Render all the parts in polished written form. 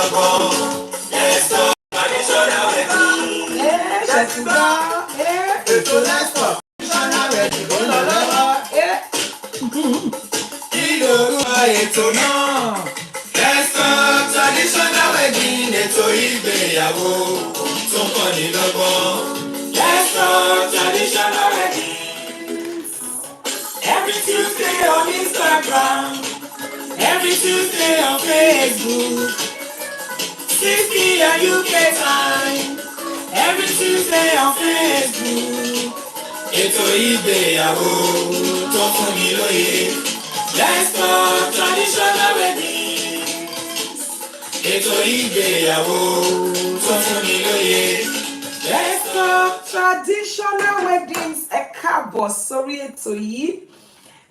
Let's go, traditional wedding. Let's go. Let's go, traditional wedding. Kí lorúkọ ètò náà? Let's go, traditional wedding. Ètò ìgbéyàwó tó kọ́ni lọ́gbọ́n. Let's go, traditional wedding. Every Tuesday on Instagram. Every Tuesday on Facebook. 6 p.m. UK time. Every Tuesday on Facebook. Ètò ìgbéyàwó tó fún mi lóye. Let's go, traditional weddings. Ètò ìgbéyàwó tó fún mi lóye. Let's go, traditional weddings. Ẹ káàbọ̀ sórí ètò yìí.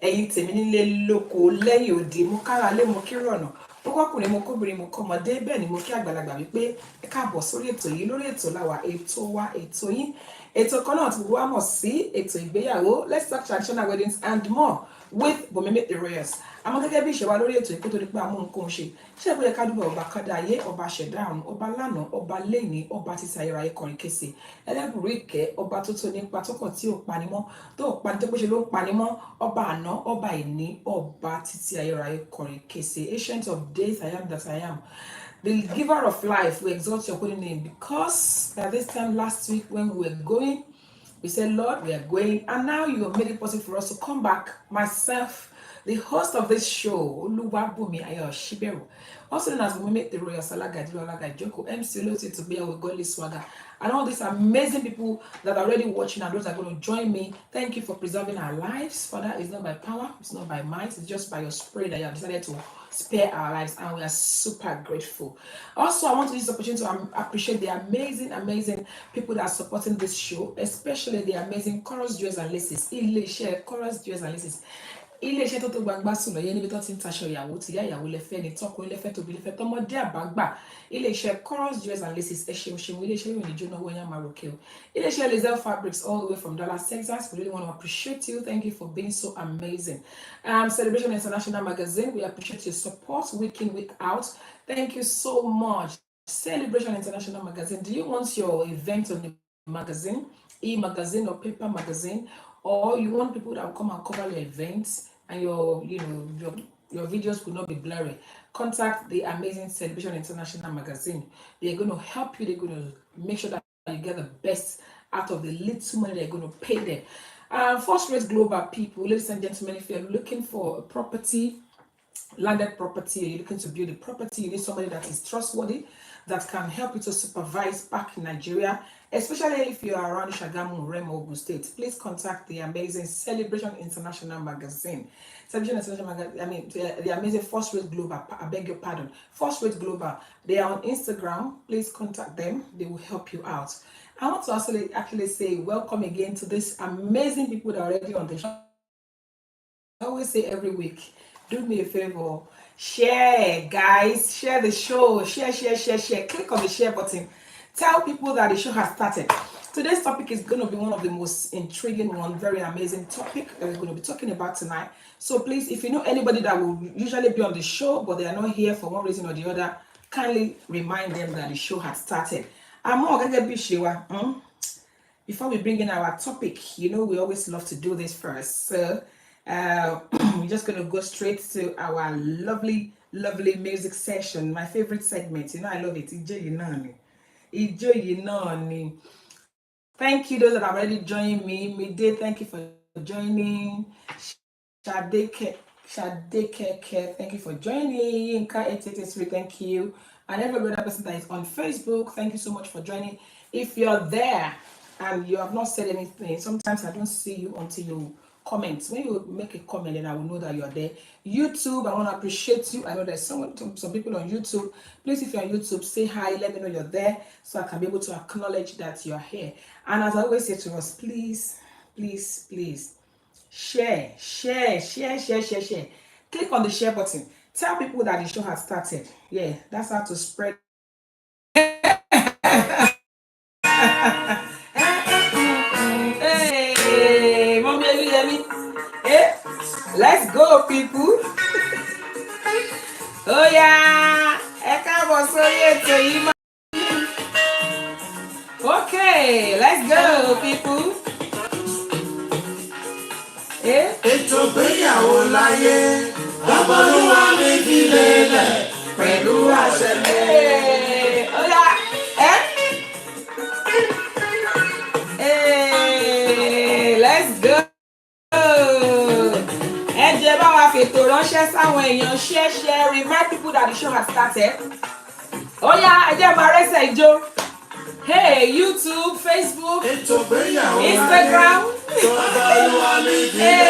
Ẹ̀yin tèmi nílé lóko lẹ́yìn òdì mo kára lé mo kí rọ̀nà. Mo kọ́kùnrin mo kóbìnrin mo kọ́mọdé bẹ́ẹ̀ ni mo kí àgbàlagbà wípé ẹ káàbọ̀ sórí ètò yìí lórí ètò láwa ètò wa ètò yín ètò kan náà tí gbogbo wa mọ̀ sí ètò ìgbéyàwó. Let's talk traditional weddings and more with Bomeme the Royals. Àmọ́ gẹ́gẹ́ bí ìṣe wa lórí ètò ìkó tó di pé amú nǹkan ṣe ṣé ìpínlẹ̀ kádùbọ̀ ọba kádà ayé ọba ṣẹ̀dá àrùn ọba lánàá ọba lẹ́yìn ọba títí ayérayé kọrin kése ẹlẹ́bùrú ìkẹ́ ọba tó tó nípa tó kàn tí ò panimọ́ tó ò pani tó pé ṣe ló ń panimọ́ ọba àná ọba ìní ọba títí ayérayé kọrin kése ancient of days I am that I am. The giver of life, we exalt your holy name because at this time last week when we were going, we said, Lord, we are going, and now you have made it possible for us to come back. Myself, the host of this show, Oluwabumi Ayo Shiberu, also known as Bomeme the Royal Salaga Diolaga Joko, MC Loti to be with Godly Swagger, and all these amazing people that are already watching and those that are going to join me. Thank you for preserving our lives. Father, it's not by power, it's not by might, it's just by your spirit that you have decided to spare our lives, and we are super grateful. Also, I want to use this opportunity to appreciate the amazing people that are supporting this show, especially the amazing Chorus Jewels and Laces. Ilé-iṣẹ́ Chorus Jewels and Laces. Ilé-iṣẹ́ tó tó gbangba sùn lọ yẹn níbi tó ti ń taṣọ ìyàwó tí ìyá ìyàwó lẹ́fẹ́ ni tọkùnrin lẹ́fẹ́ tóbi lẹ́fẹ́ tọmọdé àbágbà. Ilé-iṣẹ́ Chorus Jewels and Laces ẹ ṣeun ṣeun ilé-iṣẹ́ yóò ní jóná owó yẹn máa ròkè o. Ilé-iṣẹ́ Lazel Fabrics all the way from Dallas, Texas. We really want to appreciate you. Thank you for being so amazing. Celebration International Magazine, we appreciate your support week in, week out. Thank you so much. Celebration International Magazine, do you want your event on the magazine, e-magazine or paper magazine, or you want people that will come and cover your events and your videos will not be blurry? Contact the amazing Celebration International Magazine. They're going to help you. They're going to make sure that you get the best out of the little money they're going to pay them. First Rate Global people, ladies and gentlemen, if you're looking for a property, landed property, you're looking to build a property, you need somebody that is trustworthy, that can help you to supervise back in Nigeria, especially if you are around Shagamu, Remo, Ogun State. Please contact the amazing Celebration International Magazine. Celebration International Magazine, the amazing First Rate Global, I beg your pardon, First Rate Global. They are on Instagram. Please contact them. They will help you out. I want to actually say welcome again to these amazing people that are already on the show. I always say every week, do me a favor, share, guys, share the show, share. Click on the share button. Tell people that the show has started. Today's topic is going to be one of the most intriguing one, very amazing topic that we're going to be talking about tonight. So please, if you know anybody that will usually be on the show, but they are not here for one reason or the other, kindly remind them that the show has started. Before we bring in our topic, we always love to do this first. So we're just going to go straight to our lovely music session, my favorite segment. I love it. Thank you those that have already joined me. Midday, thank you for joining. Shadeke, thank you for joining. Yinka 883, thank you. And every other person that is on Facebook, thank you so much for joining. If you're there and you have not said anything, sometimes I don't see you until you comment. When you make a comment, then I will know that you are there. YouTube, I want to appreciate you. I know there's some people on YouTube. Please, if you're on YouTube, say hi, let me know you're there so I can be able to acknowledge that you're here. And as I always say to us, please share. Click on the share button. Tell people that the show has started. Yeah, that's how to spread. Hey, mommy, you hear me? Hey, let's go, people. Oh yeah, káàbọ̀ sórí ètò yìí máa. Okay, let's go, people. Ètò ìgbéyàwó láyé, Olúwa mi fi lélẹ̀ pẹ̀lú àṣẹ mi. Oya, let's go. Ẹ jẹ́ bá wa fètò ránṣẹ́ sáwọn èèyàn share remind people that the show has started. Oya, ẹ jẹ́ máa rẹ́sẹ̀ ijó. Hey, YouTube, Facebook, Instagram. Hey.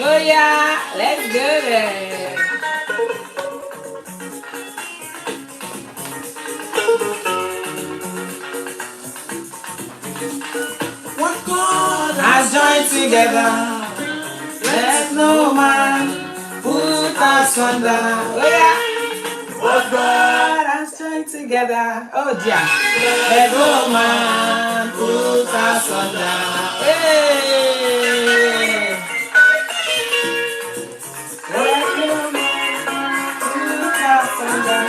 Oh yeah, let's go there. What God has joined together, let no man put us under. Oh yeah. What God has joined together. Oh dear. Let no man put us under. Hey. Let no man put us under.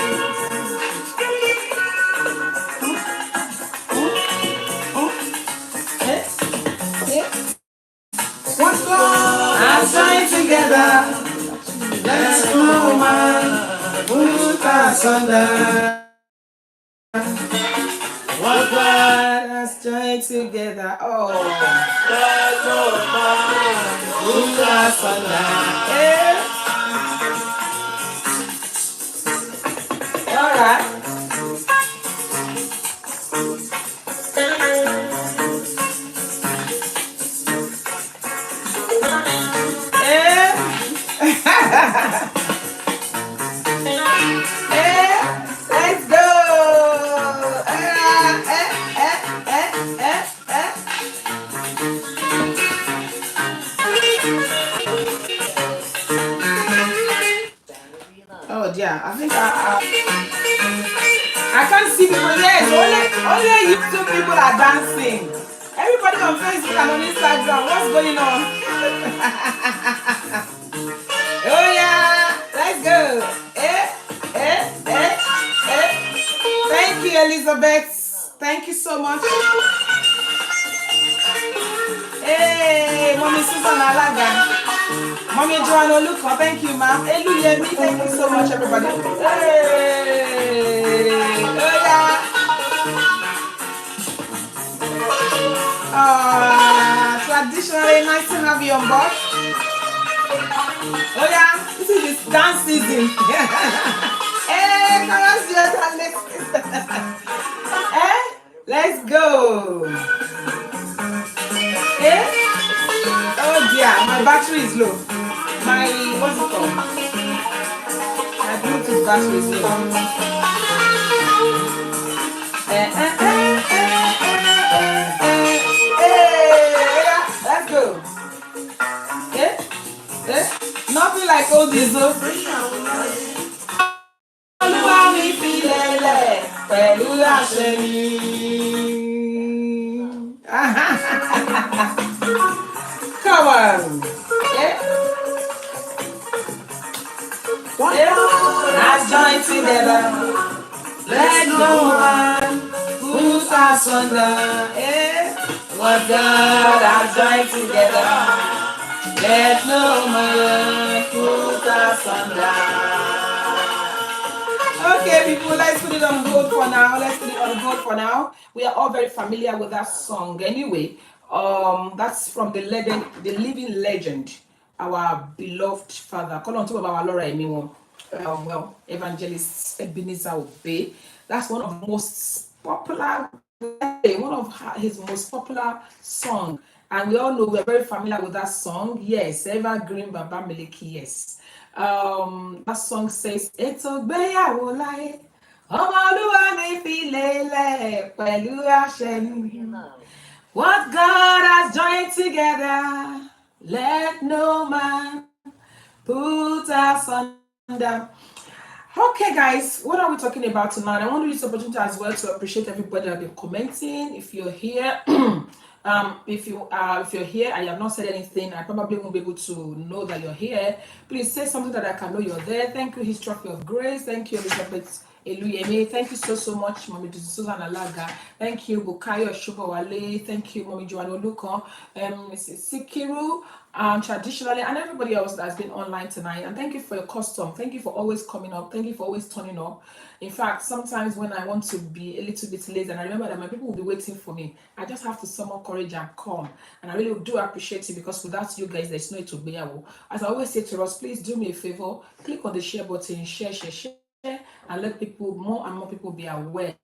What God has joined together. Let no man put us under. What God has joined together. Oh, let no man put us under. Yeah. All right. Let's go. Oh dear, I think I can't see people. Yes, only YouTube people are dancing. Everybody on Facebook and on Instagram, what's going on? Oh yeah, let's go. Thank you, Elizabeth. Thank you so much. Hey, Mommy Susan Alaga. Mommy Joanna Oluko, thank you, ma'am. Eluyemi, thank you so much, everybody. Hey, oh yeah. Traditionally nice to have you on board. Oh yeah, this is this dance season. Hey, come on, see us next. Let's go. Oh dear, my battery is low. What's it called? My Bluetooth battery is low. Let's go. Nothing like oldies though. Olúwa mi fi lélẹ̀ pẹ̀lú àṣẹ mi. Come on. Let's join together. Let no man put us under. What God has joined together. Let no man put us under. Okay, people, let's put it on hold for now. We are all very familiar with that song. Anyway, that's from the legend, the living legend, our beloved father. Call on to our Laura anyone. Evangelist Ebenezer Obey. That's one of the most popular, one of his most popular songs. And we all know we're very familiar with that song. Yes, Evergreen Baba Meleki, yes. That song says, Ètò ìgbéyàwó láyé, Olúwa mi fi lélẹ̀ pẹ̀lú àṣẹ mi. What God has joined together, let no man put us under. Okay, guys, what are we talking about tonight? I want to use this opportunity as well to appreciate everybody that have been commenting. If you're here, If you're here and you have not said anything, I probably won't be able to know that you're here. Please say something that I can know you're there. Thank you, His Trophy of Grace. Thank you, Elizabeth Eluyemi. Thank you so much, Mommy Susan Alaga. Thank you, Bukayo Shubawale. Thank you, Mommy Joanne Oluko. Mrs. Sikiru, traditionally, and everybody else that's been online tonight. And thank you for your custom. Thank you for always coming up. Thank you for always turning up. In fact, sometimes when I want to be a little bit late and I remember that my people will be waiting for me, I just have to summon courage and come. And I really do appreciate it, because without you guys, there's no ETO IGBEYAWO. As I always say to us, please do me a favor, click on the share button, share, and let people, more and more people, be aware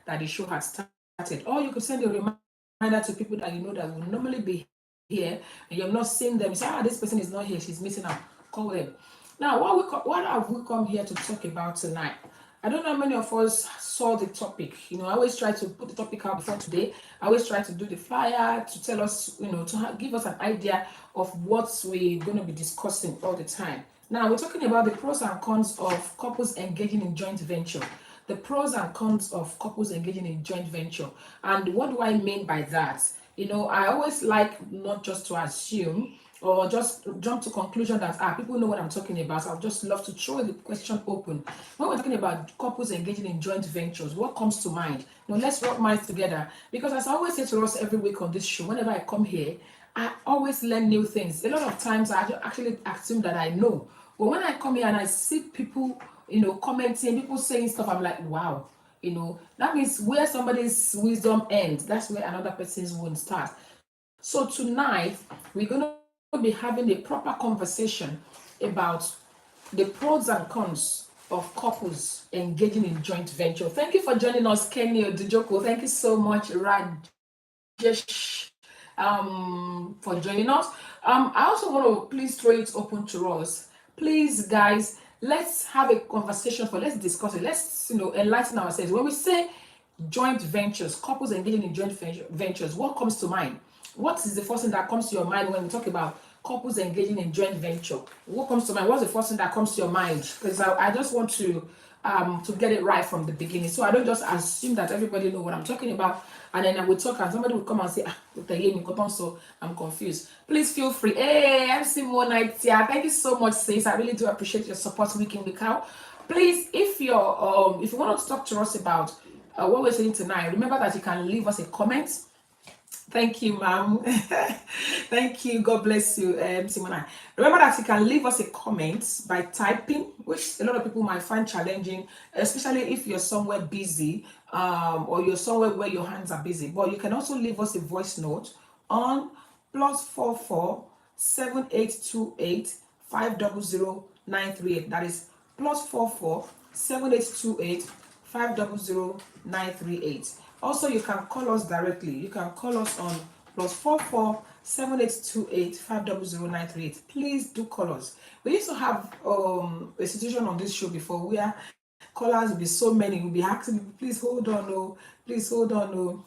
that the show has started. Or you could send a reminder to people that you know that will normally be here and you have not seen them. You say, this person is not here, she's missing out. Call them. Now, what have we come here to talk about tonight? I don't know how many of us saw the topic. I always try to put the topic out before today. I always try to do the flyer to tell us, to give us an idea of what we're going to be discussing all the time. Now, we're talking about the pros and cons of couples engaging in joint venture. The pros and cons of couples engaging in joint venture. And what do I mean by that? I always like not just to assume or just jump to conclusion that people know what I'm talking about. So I'd just love to throw the question open. When we're talking about couples engaging in joint ventures, what comes to mind? Let's rub minds together. Because as I always say to us every week on this show, whenever I come here, I always learn new things. A lot of times I actually assume that I know. But when I come here and I see people, commenting, people saying stuff, I'm like, wow. That means where somebody's wisdom ends, that's where another person's wound starts. So tonight, we're going to be having a proper conversation about the pros and cons of couples engaging in joint venture. Thank you for joining us, Kenny Odujoko. Thank you so much, Rajesh, for joining us. I also want to please throw it open to us. Please, guys, let's have a conversation let's discuss it. Let's, enlighten ourselves. When we say joint ventures, couples engaging in joint ventures, what comes to mind? What is the first thing that comes to your mind when we talk about couples engaging in joint venture? What comes to mind? What's the first thing that comes to your mind? Because I just want to get it right from the beginning, so I don't just assume that everybody know what I'm talking about, and then I will talk and somebody will come and say, so I'm confused. Please feel free. Hey, MC More Night here. Thank you so much, sis. I really do appreciate your support week in, week out. Please, if you want to talk to us about what we're saying tonight, remember that you can leave us a comment. Thank you, ma'am. Thank you. God bless you, Simona. Remember that you can leave us a comment by typing, which a lot of people might find challenging, especially if you're somewhere busy or you're somewhere where your hands are busy. But you can also leave us a voice note on +44 7828 500 938. That is +44 7828 500 938. Also, you can call us directly. You can call us on +44 7828 500 938. Please do call us. We used to have a situation on this show before where callers will be so many. We'll be asking people, please hold on, oh, please hold on, oh,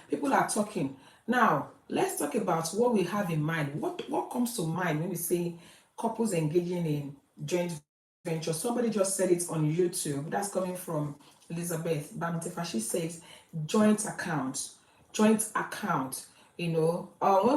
people are talking. Now, let's talk about what we have in mind. What comes to mind when we say couples engaging in joint venture? Somebody just said it on YouTube. That's coming from Elizabeth Bamtefa. She says joint account. When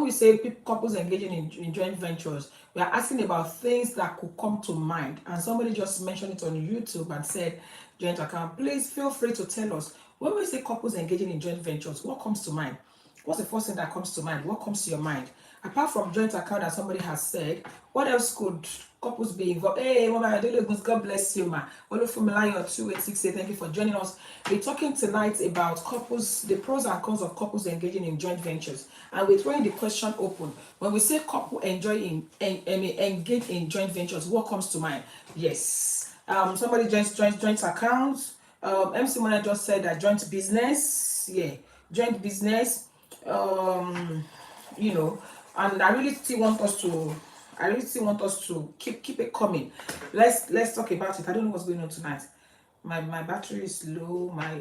we say couples engaging in joint ventures, we are asking about things that could come to mind. And somebody just mentioned it on YouTube and said joint account. Please feel free to tell us, when we say couples engaging in joint ventures, what comes to mind? What's the first thing that comes to mind? What comes to your mind? Apart from joint account that somebody has said, what else could couples be involved? Hey, Mama, God bless you, ma. Olufumilaya 2868, thank you for joining us. We're talking tonight about couples, the pros and cons of couples engaging in joint ventures. And we're throwing the question open. When we say couple engage in joint ventures, what comes to mind? Yes. Somebody joint accounts. MC Mona just said that joint business. Yeah, joint business. And I really still want us to keep it coming. Let's talk about it. I don't know what's going on tonight. My battery is low. My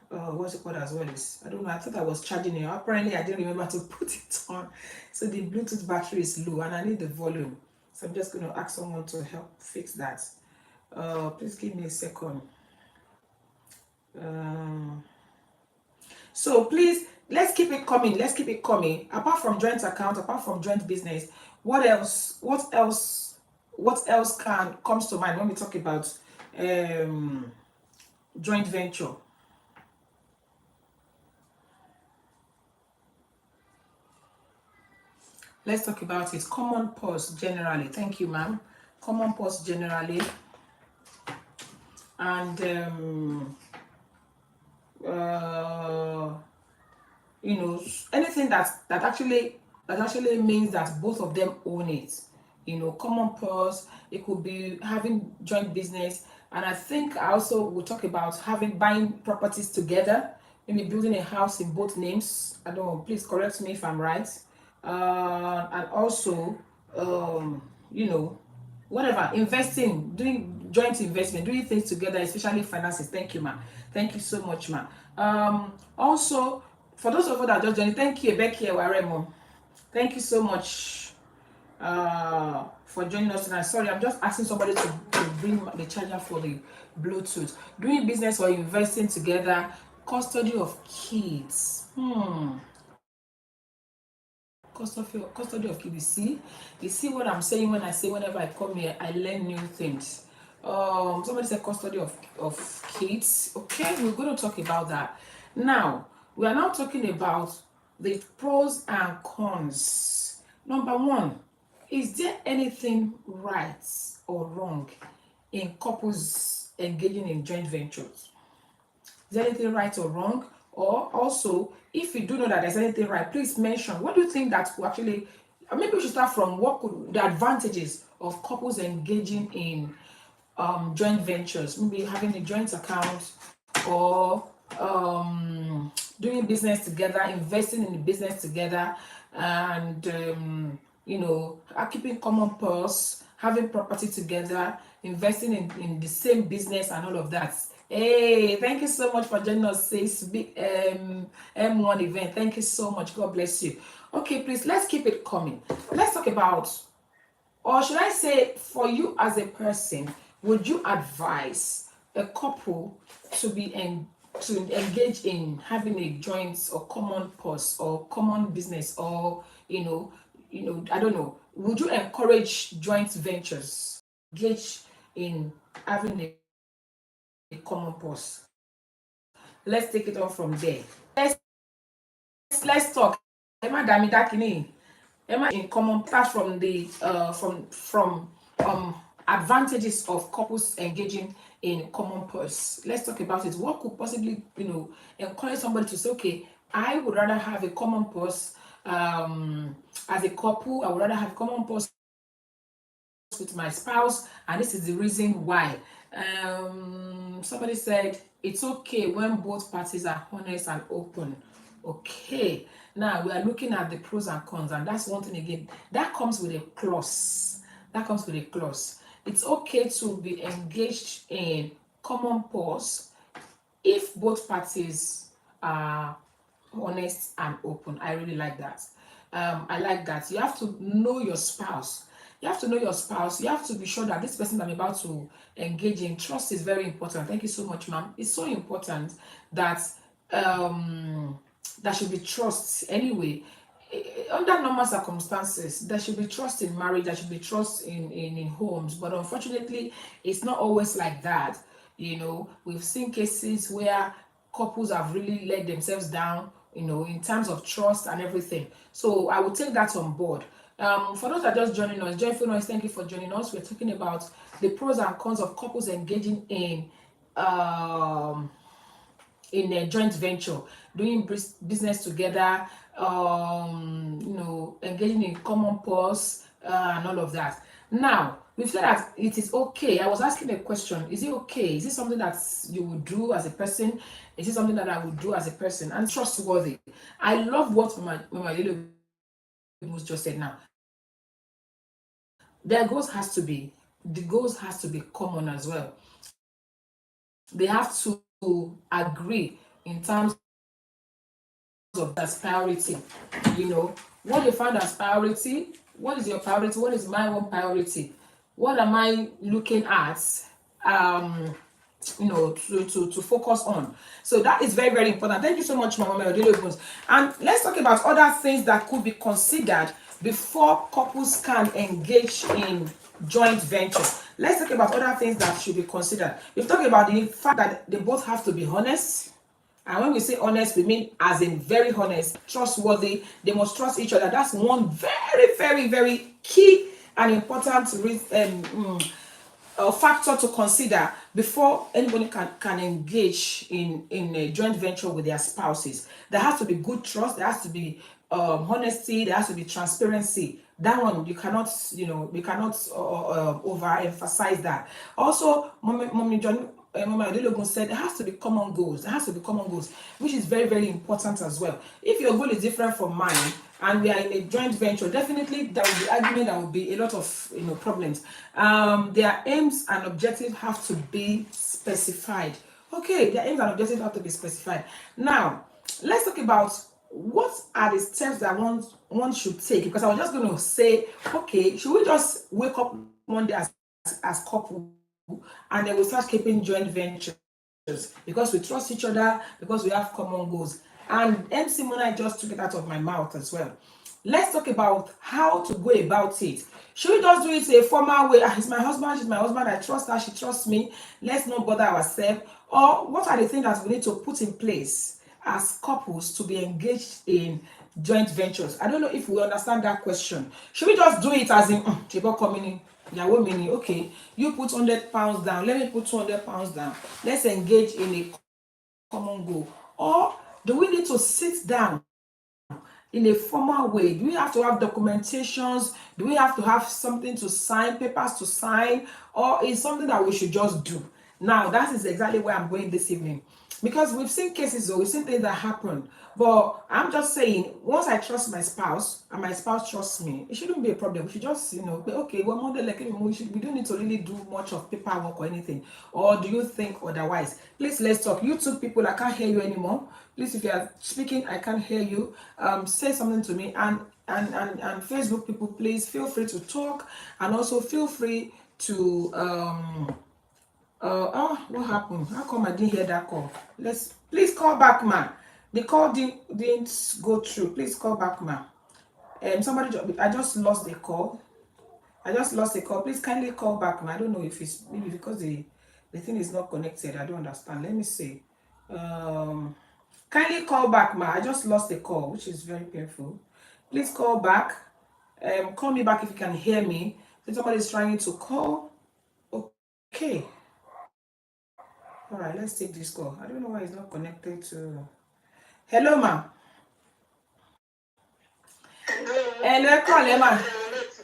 what's it called as well is, I don't know. I thought I was charging it. Apparently I didn't remember to put it on. So the Bluetooth battery is low and I need the volume. So I'm just going to ask someone to help fix that. Please give me a second. So please let's keep it coming. Let's keep it coming. Apart from joint account, apart from joint business, what else? What else? What else can comes to mind when we talk about um, joint venture? Let's talk about it. Common pause generally. Thank you, ma'am. Common pause generally, and uh, anything that actually means that both of them own it. Common purpose. It could be having joint business, and I think I also will talk about having buying properties together, maybe building a house in both names. I don't know, please correct me if I'm right. And also, um you know whatever, investing, doing joint investment, doing things together, especially finances. Thank you, ma. Thank you so much, ma. Also, for those of you that are just joining, thank you, Becky Waremo. Thank you so much for joining us tonight. Sorry, I'm just asking somebody to bring the charger for the Bluetooth. Doing business or investing together, custody of kids. Custody of kids. You see what I'm saying when I say whenever I come here, I learn new things. Somebody said custody of kids. Okay, we're going to talk about that. Now, we are now talking about the pros and cons. Number one, is there anything right or wrong in couples engaging in joint ventures? Is there anything right or wrong? Or also, if you do know that there's anything right, please mention what do you think that will actually, maybe we should start from what could the advantages of couples engaging in joint ventures, maybe having a joint account, or doing business together, investing in the business together, and keeping common purse, having property together, investing in the same business and all of that. Hey, thank you so much for joining us, sis. Big M1 event. Thank you so much. God bless you. Okay, please, let's keep it coming. Let's talk about, or should I say, for you as a person, would you advise a couple to to engage in having a joint or common purse or common business, or I don't know, would you encourage joint ventures, engage in having a common purse? Let's take it on from there. Let's talk. Emma Damidakini. Emma in common, start from the from advantages of couples engaging in common purse. Let's talk about it. What could possibly encourage somebody to say, okay, I would rather have a common purse as a couple. I would rather have common purse with my spouse, and this is the reason why. Somebody said it's okay when both parties are honest and open. Okay, now we are looking at the pros and cons, and that's one thing again that comes with a clause. It's okay to be engaged in common purse if both parties are honest and open. I really like that. I like that. You have to know your spouse. You have to be sure that this person I'm about to engage in, trust is very important. Thank you so much, ma'am. It's so important that there should be trust anyway. Under normal circumstances, there should be trust in marriage, there should be trust in homes, but unfortunately, it's not always like that. We've seen cases where couples have really let themselves down, in terms of trust and everything. So I will take that on board. For those that are just joining us, joyful noise, thank you for joining us. We're talking about the pros and cons of couples engaging in a joint venture, doing business together, engaging in common purse, and all of that. Now, we've said that it is okay. I was asking a question: is it okay? Is it something that you would do as a person? Is it something that I would do as a person? And trustworthy. I love what my little just said now. The goals has to be common as well. They have to agree in terms of that's priority. What you found as priority, what is your priority, what is my own priority, what am I looking at, to focus on. So that is very, very important. Thank you so much, Mama Melody. And let's talk about other things that could be considered before couples can engage in joint venture. Let's talk about other things that should be considered. We've talked about the fact that they both have to be honest. And when we say honest, we mean as in very honest, trustworthy. They must trust each other. That's one very, very, very key and important factor to consider before anybody can engage in a joint venture with their spouses. There has to be good trust. There has to be honesty. There has to be transparency. That one you cannot, we cannot overemphasize that. Also, Mommy John. Mama Adelogun said there has to be common goals. There has to be common goals, which is very, very important as well. If your goal is different from mine and we are in a joint venture, definitely there will be argument, there will be a lot of problems. Their aims and objectives have to be specified. Okay, their aims and objectives have to be specified. Now, let's talk about what are the steps that one should take, because I was just going to say, okay, should we just wake up one day as couple and then we start keeping joint ventures because we trust each other, because we have common goals? And MC Mona just took it out of my mouth as well. Let's talk about how to go about it. Should we just do it a formal way? He's my husband, she's my husband, I trust her, she trusts me, let's not bother ourselves? Or what are the things that we need to put in place as couples to be engaged in joint ventures? I don't know if we understand that question. Should we just do it as in Chibo coming in? Okay, you put £100 down, let me put £200 down, let's engage in a common goal? Or do we need to sit down in a formal way? Do we have to have documentations? Do we have to have something to sign, papers to sign? Or is something that we should just do? Now, that is exactly where I'm going this evening. Because we've seen cases, or we've seen things that happen. But I'm just saying, once I trust my spouse and my spouse trusts me, it shouldn't be a problem. We should just, okay, well, we don't need to really do much of paperwork or anything. Or do you think otherwise? Please, let's talk. YouTube people, I can't hear you anymore. Please, if you are speaking, I can't hear you. Say something to me. And Facebook people, please feel free to talk. And also feel free to what happened? How come I didn't hear that call? Please call back, ma. The call didn't go through. Please call back, ma. I just lost the call. Please kindly call back, ma. I don't know if it's maybe because the thing is not connected. I don't understand. Let me see. Kindly call back, ma. I just lost the call, which is very painful. Please call back. Call me back if you can hear me. If somebody is trying to call. Okay. All right, let's take this call. I don't know why it's not connected to. Hello, ma. Hello, call, ma.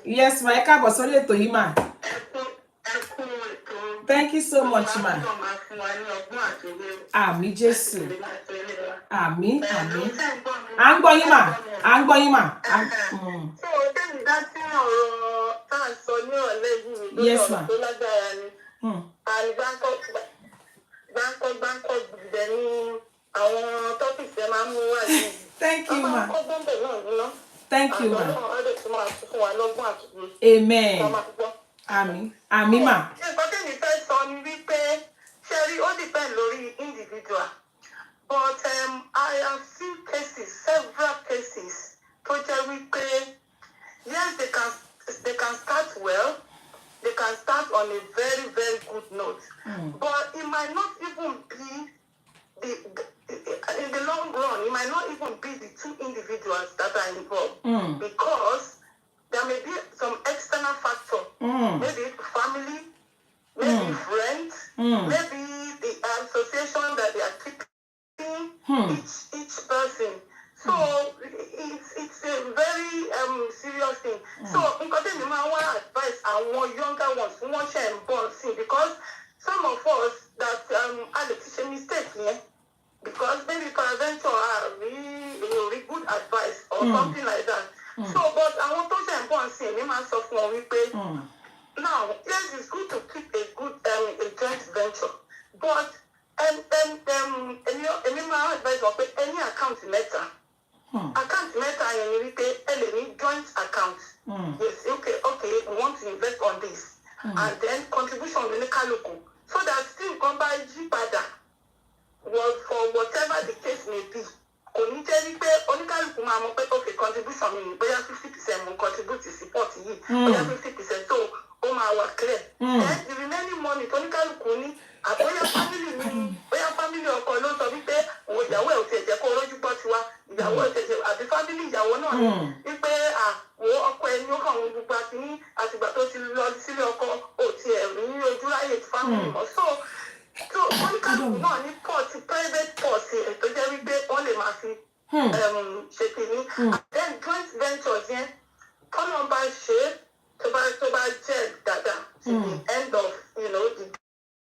Yes, ma. Sorry to you, ma. Thank you so much, ma. Àmín Jésù. Àmín. À ń gbọ́ yín, ma. Yes, ma. Thank you, ma. Thank you, ma. Amen. Àmín, ma. But I have seen cases, several cases, yes, they can start well. They can start on a very, very good note. But it might not even be in the long run, it might not even be the two individuals that are involved. Because there may be some external factor. Maybe family, maybe friends, maybe the association that they are keeping each person. So it's a very serious thing. So because I want advice our younger ones who want to born because some of us that are teaching mistake here. Because maybe peradventure really good advice or something like that. So but I want to say born sin, now yes, it's good to keep a good a joint venture. But any account letter. Account letter and joint account. Yes, okay, we want to invest on this. And then contribution in the local. so that still come by jípadà for whatever the case may be. Kò ní jẹ́ wípé oníkálùkù máa mọ̀ pé okay contribution mi ni bóyá 50% mo contribute support yìí bóyá 50% so ó máa wà clear. Then the remaining money oníkálùkù ní àbóyá family mi bóyá family ọkọ ló sọ wípé òun ìyàwó ẹ̀ ò tiẹ̀ jẹ́ kó rójú gbọ́ tiwa ìyàwó ẹ̀ tẹ̀sẹ̀ àbí family ìyàwó náà ní wípé wo ọkọ ẹni ó kàn ń gbogbo àti ní àtìgbà tó ti lọ sílé ọkọ ò tiẹ̀ ní ojú ráyè family mọ́ so oníkálùkù náà ní pọ́ọ̀tì private pọ́ọ̀tì tó jẹ́ wípé wọ́n lè máa fi ṣe kìíní then joint ventures yẹn tọ́nà bá ṣe tó bá jẹ́ dáadáa to the end of the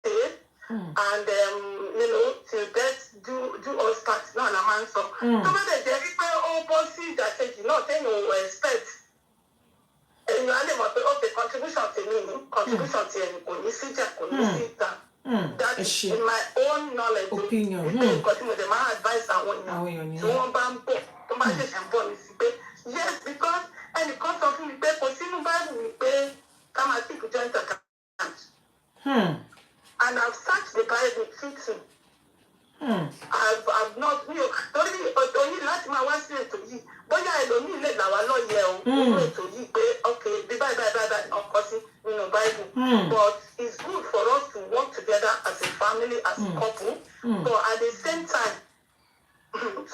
day and till death do us part náà la máa ń sọ tó bá dẹ̀ jẹ́ wípé ó bọ́ sí ìdàkejì náà téèyàn ò expect èèyàn á lè mọ̀ pé okay contribution tèmi ní contribution ti ẹ̀yìn kò ní síjà kò ní sí ìta. That is in my own knowledge. Opinion. Because mo dey ma advise àwọn èèyàn. So wọ́n bá ń bọ̀, tó bá ṣẹ̀ṣẹ̀ ń bọ̀ ní sí pé yes because ẹnìkan sọ fún mi pé kò sínú Bible mi pé ká máa keep joint account. And I've searched the Bible fixing. I've not torí ọ̀tọ̀ yìí láti máa wá sí ètò yìí bóyá ẹlòmíì lè là wá lọ́yẹ̀ o nínú ètò yìí pé okay bí báyìí ọkọ sí nínú Bible but it's good for us to work together as a family as a couple but at the same time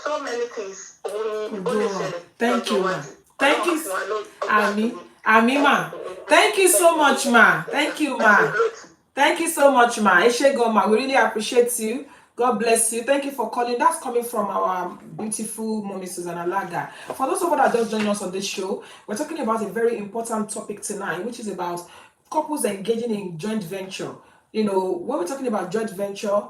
so many things only ṣẹlẹ̀. Thank you ma. Thank you. Ami ma. Thank you so much ma. Thank you ma. Thank you so much ma. Eshego ma. We really appreciate you. God bless you. Thank you for calling. That's coming from our beautiful mommy Susanna Laga. For those of you that just joined us on this show, we're talking about a very important topic tonight, which is about couples engaging in joint venture. When we're talking about joint venture,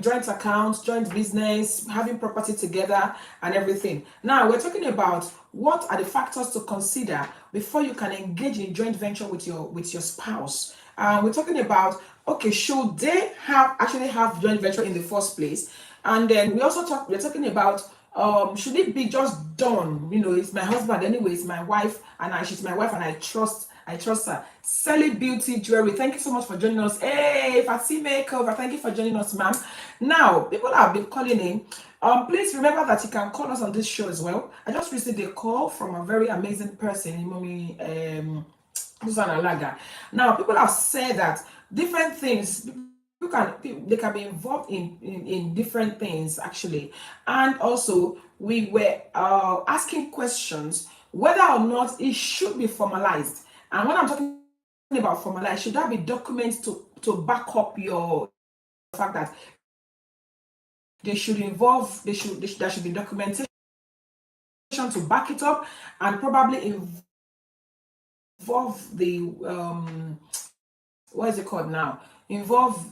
joint accounts, joint business, having property together and everything. Now, we're talking about what are the factors to consider before you can engage in joint venture with your spouse. We're talking about, okay, should they actually have joint venture in the first place? And then we're talking about should it be just done? It's my husband anyway, it's my wife, and she's my wife, and I trust her. Sally Beauty Jewelry, thank you so much for joining us. Hey, Fatsi Makeover, thank you for joining us, ma'am. Now, people have been calling in. Please remember that you can call us on this show as well. I just received a call from a very amazing person, Mommy Susanna Laga. Now, people have said that different things, they can be involved in different things actually. And also, we were asking questions whether or not it should be formalized. And when I'm talking about formalized, should there be documents to back up your fact that there should be documentation to back it up, and probably involve the what is it called now? Involve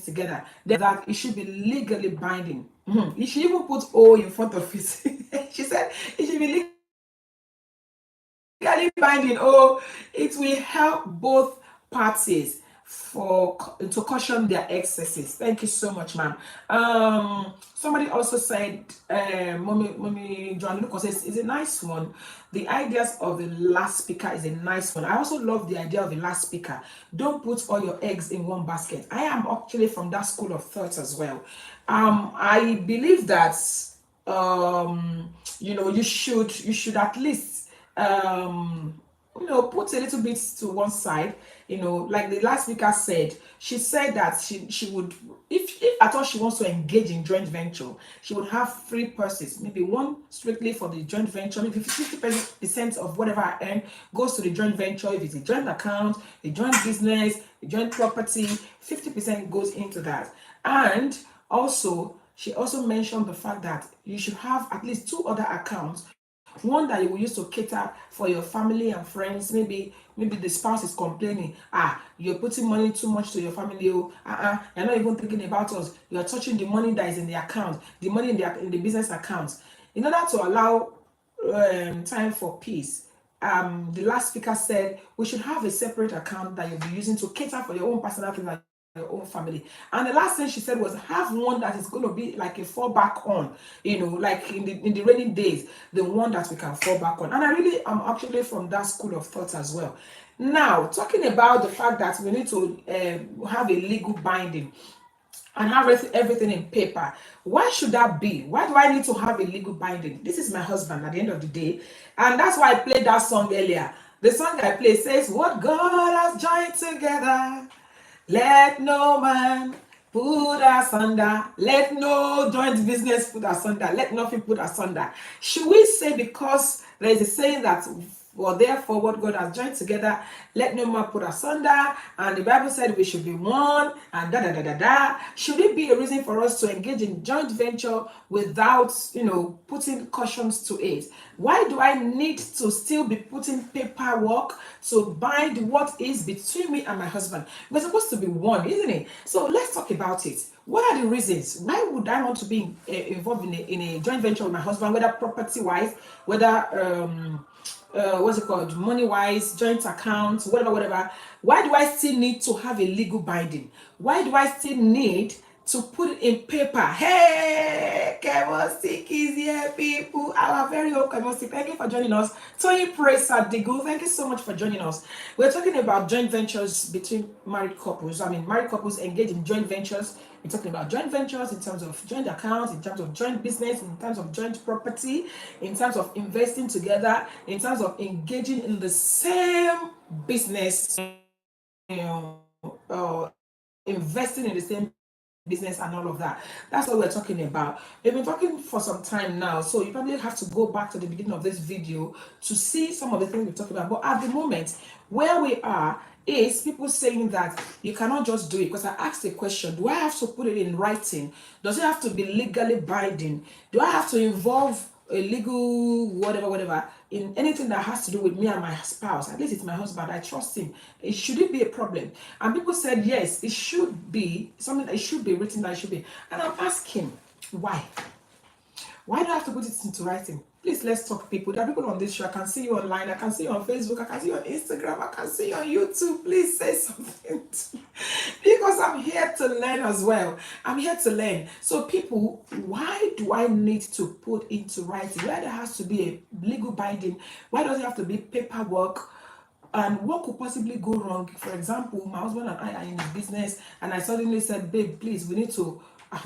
together. That it should be legally binding. You should even put O in front of it. She said it should be legally binding. It will help both parties to caution their excesses. Thank you so much, ma'am. Somebody also said, Mommy John Lucas says, it's a nice one. The ideas of the last speaker is a nice one. I also love the idea of the last speaker. Don't put all your eggs in one basket. I am actually from that school of thought as well. I believe that you should at least put a little bit to one side, like the last speaker said. She said that she would, if at all she wants to engage in joint venture, she would have 3 purses, maybe one strictly for the joint venture, maybe 50% of whatever I earn goes to the joint venture. If it's a joint account, a joint business, a joint property, 50% goes into that. And also, she also mentioned the fact that you should have at least 2 other accounts. One that you will use to cater for your family and friends. Maybe the spouse is complaining, you're putting money too much to your family. You're not even thinking about us. You're touching the money that is in the account, the money in the business accounts. In order to allow time for peace, the last speaker said we should have a separate account that you'll be using to cater for your own personal things, like your own family. And the last thing she said was have one that is going to be like a fallback on, like in the rainy days, the one that we can fall back on. And I'm actually from that school of thought as well. Now, talking about the fact that we need to have a legal binding and have everything in paper. Why should that be? Why do I need to have a legal binding? This is my husband at the end of the day. And that's why I played that song earlier. The song I play says, what God has joined together, let no man put asunder. Let no joint business put asunder. Let nothing put asunder. Should we say, because there is a saying that, well, therefore, what God has joined together, let no man put asunder. And the Bible said we should be one, and da da da da da. Should it be a reason for us to engage in joint venture without, putting cautions to it? Why do I need to still be putting paperwork to bind what is between me and my husband? We're supposed to be one, isn't it? So let's talk about it. What are the reasons? Why would I want to be involved in a joint venture with my husband, whether property wise, whether what's it called, money wise, joint accounts, whatever. Why do I still need to have a legal binding? Why do I still need to put it in paper? Hey, Chemostic is here, people. Our very own Chemostic. Thank you for joining us. Tony Praise Adigu, thank you so much for joining us. We're talking about joint ventures between married couples. Married couples engage in joint ventures. We're talking about joint ventures in terms of joint accounts, in terms of joint business, in terms of joint property, in terms of investing together, in terms of engaging in the same business, investing in the same business and all of that. That's what we're talking about. We've been talking for some time now, so you probably have to go back to the beginning of this video to see some of the things we're talking about. But at the moment, where we are is people saying that you cannot just do it. Because I asked a question, do I have to put it in writing? Does it have to be legally binding? Do I have to involve a legal whatever in anything that has to do with me and my spouse? At least it's my husband, I trust him. Should it be a problem? And people said yes, it should be something that it should be written, that it should be. And I'm asking, why do I have to put it into writing? Please, let's talk, people. There are people on this show. I can see you online, I can see you on Facebook, I can see you on Instagram, I can see you on YouTube. Please say something to me. Because I'm here to learn as well. I'm here to learn. So people, why do I need to put into writing? Why there has to be a legal binding? Why does it have to be paperwork? And what could possibly go wrong? For example, my husband and I are in business, and I suddenly said, babe, please, we need to we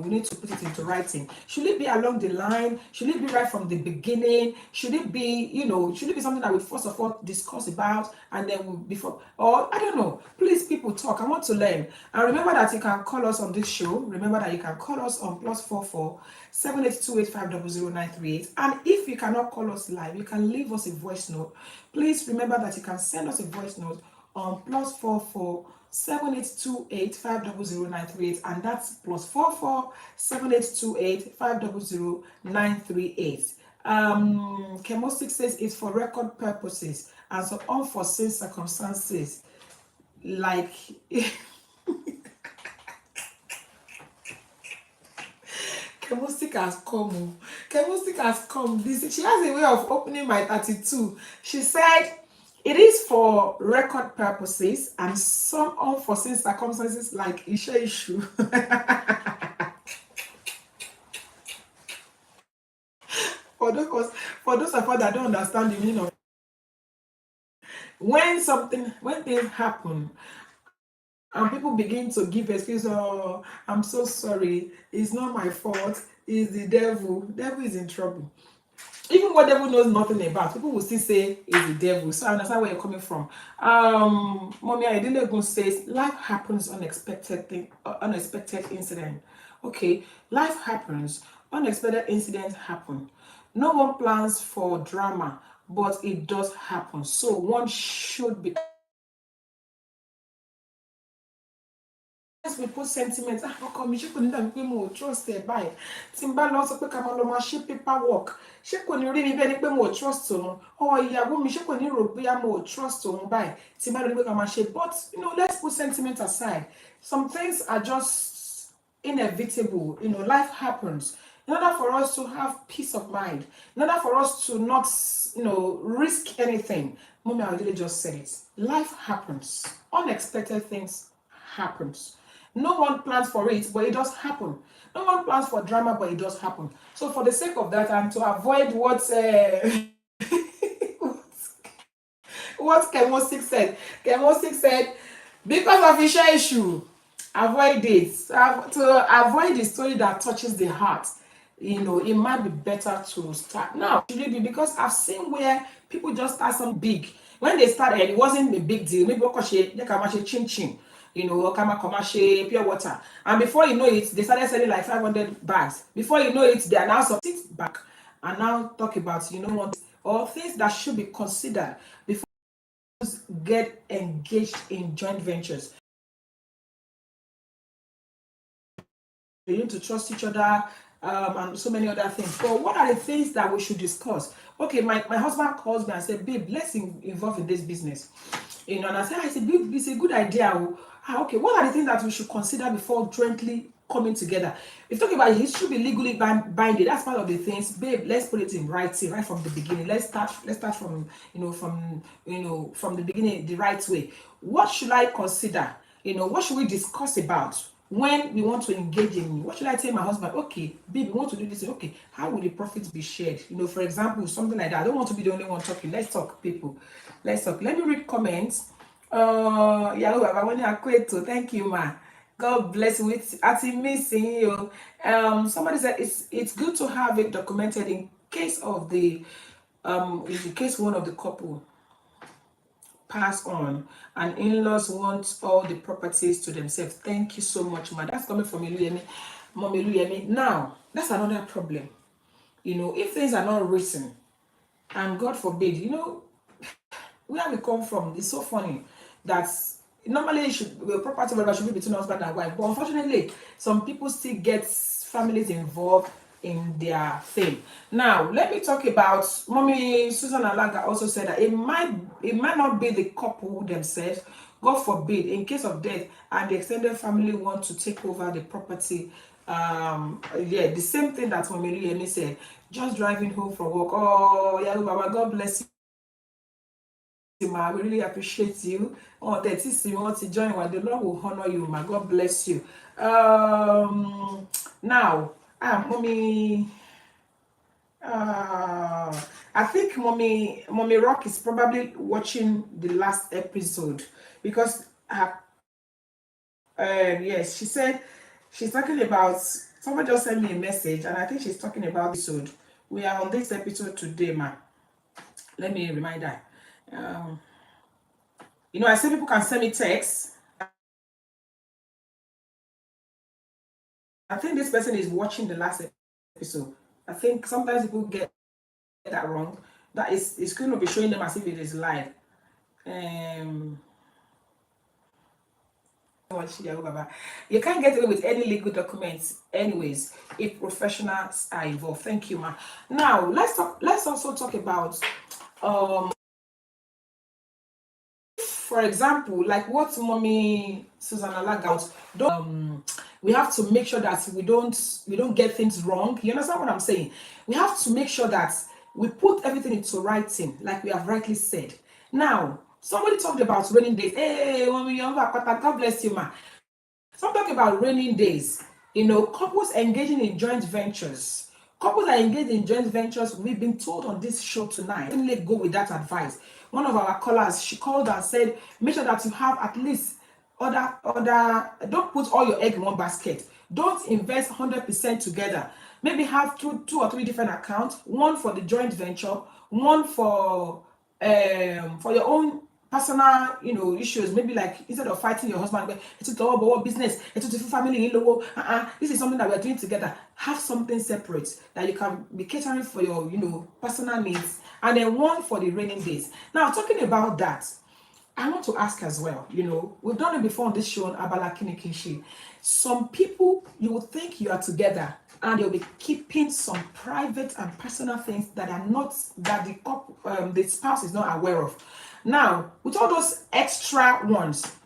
need to put it into writing. Should it be along the line? Should it be right from the beginning? Should it be, should it be something that we first of all discuss about, and then before, or I don't know. Please, people, talk. I want to learn. And remember that you can call us on this show. Remember that you can call us on +44 78285000938. And if you cannot call us live, you can leave us a voice note. Please remember that you can send us a voice note on +44 78285000938, and that's +44 78285000938. Chemostic says it's for record purposes and some unforeseen circumstances like Chemostic has come. Chemostic has come. She has a way of opening my 32. She said it is for record purposes and some unforeseen circumstances like issue. For those of us that don't understand the meaning of when things happen and people begin to give excuse, oh, I'm so sorry, it's not my fault, it's the devil. Devil is in trouble. Even what devil knows nothing about, people will still say it's the devil. So I understand where you're coming from. Mommy Adelego says life happens, unexpected incident. Okay, life happens, unexpected incidents happen. No one plans for drama, but it does happen. So one should be. We put sentiments. How come you couldn't have been more trusted by Timba lots of Kamaloma ship paperwork? She couldn't really be more trust on. Oh, yeah, woman, she couldn't be more trust on by Timba. But let's put sentiment aside. Some things are just inevitable. Life happens. In order for us to have peace of mind, in order for us to not, risk anything, Mommy Adele just said it. Life happens. Unexpected things happens. No one plans for it, but it does happen. No one plans for drama, but it does happen. So for the what what Kemo6 said. Kemo6 said, because of issue issue, avoid it. To avoid the story that touches the heart, it might be better to start now. Should it be? Because I've seen where people just start some big. When they started, it wasn't a big deal. Maybe they can chin chin, or kama pure water. And before you know it, they started selling like 500 bags. Before you know it, they are now some six back and now talk about what or things that should be considered before you get engaged in joint ventures. You need to trust each other, and so many other things. But what are the things that we should discuss? Okay, my husband calls me and said, babe, let's involve in this business. And I said, babe, it's a good idea. Okay, what are the things that we should consider before jointly coming together? If talking about it should be legally binding, that's part of the things. Babe, let's put it in writing right from the beginning. Let's start from from the beginning the right way. What should I consider? What should we discuss about when we want to engage in? What should I tell my husband? Okay, babe, we want to do this. Okay, how will the profits be shared? For example, something like that. I don't want to be the only one talking. Let's talk, people. Let's talk. Let me read comments. Thank you, ma. God bless you. It's missing you. Somebody said it's good to have it documented in case of in case one of the couple pass on and in-laws want all the properties to themselves. Thank you so much, ma. That's coming from Mom Eluyemi. Now, that's another problem. If things are not written, and God forbid, where we come from, it's so funny that normally property should be between husband and wife, but unfortunately, some people still get families involved in their thing. Now, let me talk about Mommy Susan Alaga also said that it might not be the couple themselves, God forbid, in case of death, and the extended family want to take over the property. The same thing that Mommy Luyemi said, just driving home from work. Oh, yeah, Baba, God bless you. Ma, we really appreciate you. Oh, that is you want to join. The Lord will honor you, ma. God bless you. Now, mommy. I think mommy Rock is probably watching the last episode because yes, she said she's talking about. Someone just sent me a message, and I think she's talking about this episode. We are on this episode today, ma. Let me remind her. I say people can send me texts. I think this person is watching the last episode. I think sometimes people get that wrong. That it's going to be showing them as if it is live. You can't get away with any legal documents anyways if professionals are involved. Thank you, ma. Now let's also talk about for example, like what Mommy Susanna Lagout, we have to make sure that we don't get things wrong. You understand what I'm saying? We have to make sure that we put everything into writing, like we have rightly said. Now, somebody talked about raining days. Hey, God bless you, ma. So I'm talking about raining days. Couples engaging in joint ventures. Couples are engaged in joint ventures. We've been told on this show tonight. Let go with that advice. One of our callers, she called and said, make sure that you have at least other. Don't put all your egg in one basket. Don't invest 100% together. Maybe have two or three different accounts. One for the joint venture, one for your own personal, issues. Maybe like instead of fighting your husband, it's all business, it's family, this is something that we're doing together. Have something separate that you can be catering for your, personal needs, and then one for the raining days. Now, talking about that, I want to ask as well, we've done it before on this show on Abala Kinikishi. Some people, you would think you are together and you'll be keeping some private and personal things that are not, that the couple, the spouse is not aware of. Now, with all those extra ones,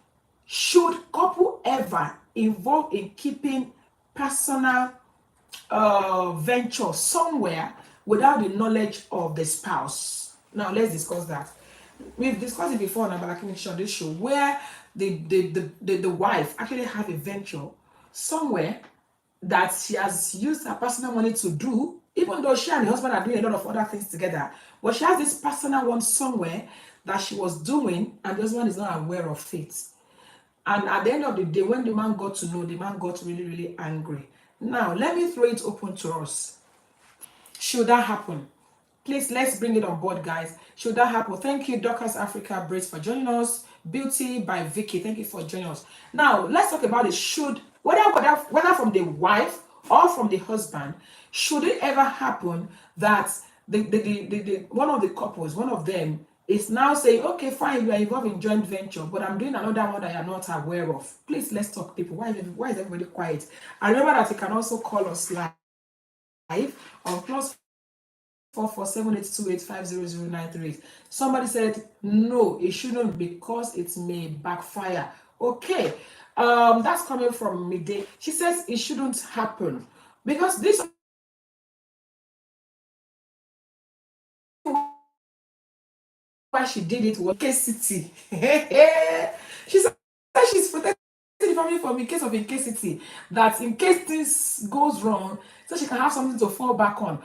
should couple ever involve in keeping personal venture somewhere without the knowledge of the spouse? Now, let's discuss that. We've discussed it before on Abalakinish on this show, where the wife actually have a venture somewhere that she has used her personal money to do, even though she and the husband are doing a lot of other things together. But she has this personal one somewhere that she was doing, and the husband is not aware of it. And at the end of the day, when the man got to know, the man got really, really angry. Now, let me throw it open to us. Should that happen? Please, let's bring it on board, guys. Should that happen? Thank you, Dorcas Africa Brace, for joining us. Beauty by Vicky, thank you for joining us. Now, let's talk about it. Should, whether from the wife or from the husband, should it ever happen that the one of the couples, one of them, is now saying, okay, fine, you are involved in joint venture, but I'm doing another one that you're not aware of. Please, let's talk, people. Why is everybody quiet? And remember that you can also call us live on +447828500938. Somebody said no, it shouldn't because it may backfire. Okay, that's coming from Midday. She says it shouldn't happen because this why she did it was incasity. She said she's protecting the family from in case of incasity, that in case this goes wrong, so she can have something to fall back on.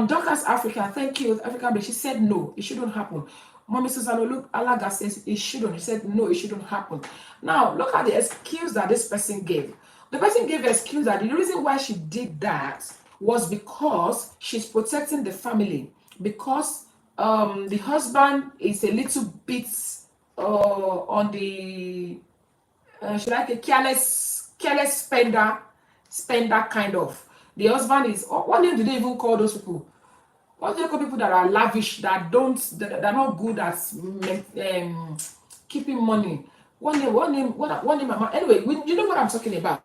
Dorcas Africa, thank you, Africa, but she said no, it shouldn't happen. Mommy Susan look, Alaga says it shouldn't. She said no, it shouldn't happen. Now look at the excuse that this person gave. The person gave the excuse that the reason why she did that was because she's protecting the family, because the husband is a little bit on the should I say careless spender kind of. The husband is, what name do they even call those people? What do they call people that are lavish, that they're not good at keeping money? One name. Anyway, you know what I'm talking about.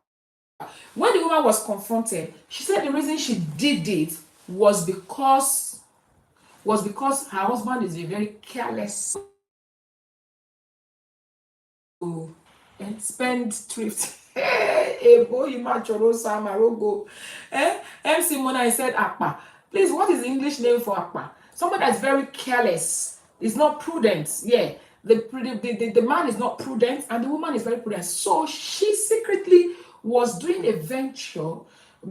When the woman was confronted, she said the reason she did it was because her husband is a very careless and spendthrift. MC Mona said Akpa. Please, what is the English name for Akpa? Someone that's very careless. Is not prudent. Yeah. The man is not prudent and the woman is very prudent. So she secretly was doing a venture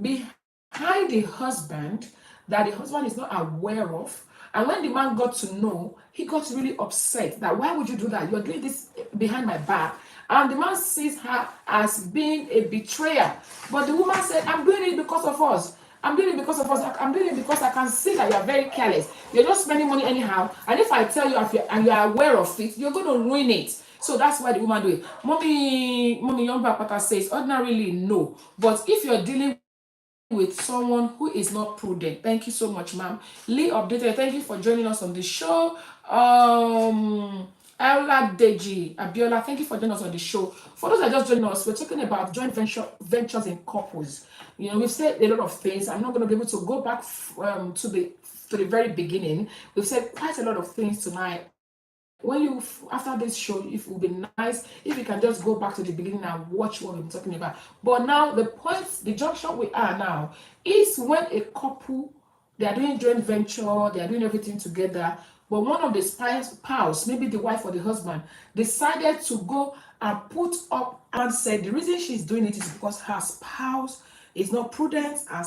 behind the husband that the husband is not aware of. And when the man got to know, he got really upset that why would you do that? You're doing this behind my back. And the man sees her as being a betrayer. But the woman said, I'm doing it because of us. I'm doing it because of us. I'm doing it because I can see that you're very careless. You're just spending money anyhow. And if I tell you and you're aware of it, you're going to ruin it. So that's why the woman do it. Mommy Yomba Pata says, ordinarily, no. But if you're dealing with someone who is not prudent. Thank you so much, ma'am. Lee Updated, thank you for joining us on the show. Ella Deji Abiola, thank you for joining us on the show. For those that just joined us, we're talking about joint ventures in couples. You know, we've said a lot of things. I'm not going to be able to go back to the very beginning. We've said quite a lot of things tonight. When you, after this show, it will be nice if you can just go back to the beginning and watch what we're talking about. But now the junction we are now is when a couple, they are doing joint venture, they are doing everything together, but one of the spouse, maybe the wife or the husband, decided to go and put up and said the reason she's doing it is because her spouse is not prudent, her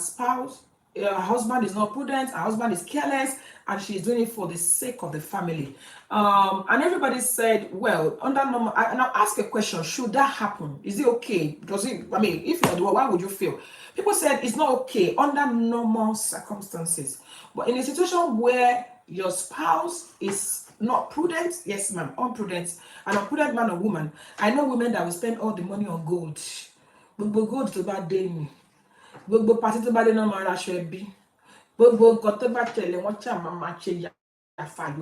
husband is not prudent, her husband is careless, and she's doing it for the sake of the family. And everybody said, well, under normal, and I'll ask a question, should that happen? Is it okay? If you're the one, why would you feel? People said it's not okay under normal circumstances. But in a situation where your spouse is not prudent, yes, ma'am, unprudent, an unprudent man or woman, I know women that will spend all the money on gold. Gbogbo gold tó bá dé ni, gbogbo pàtí tó bá dé náà máa ra aṣọ ẹbí, gbogbo nǹkan tó bá tẹ̀lé wọ́n ṣáà máa ṣe yafa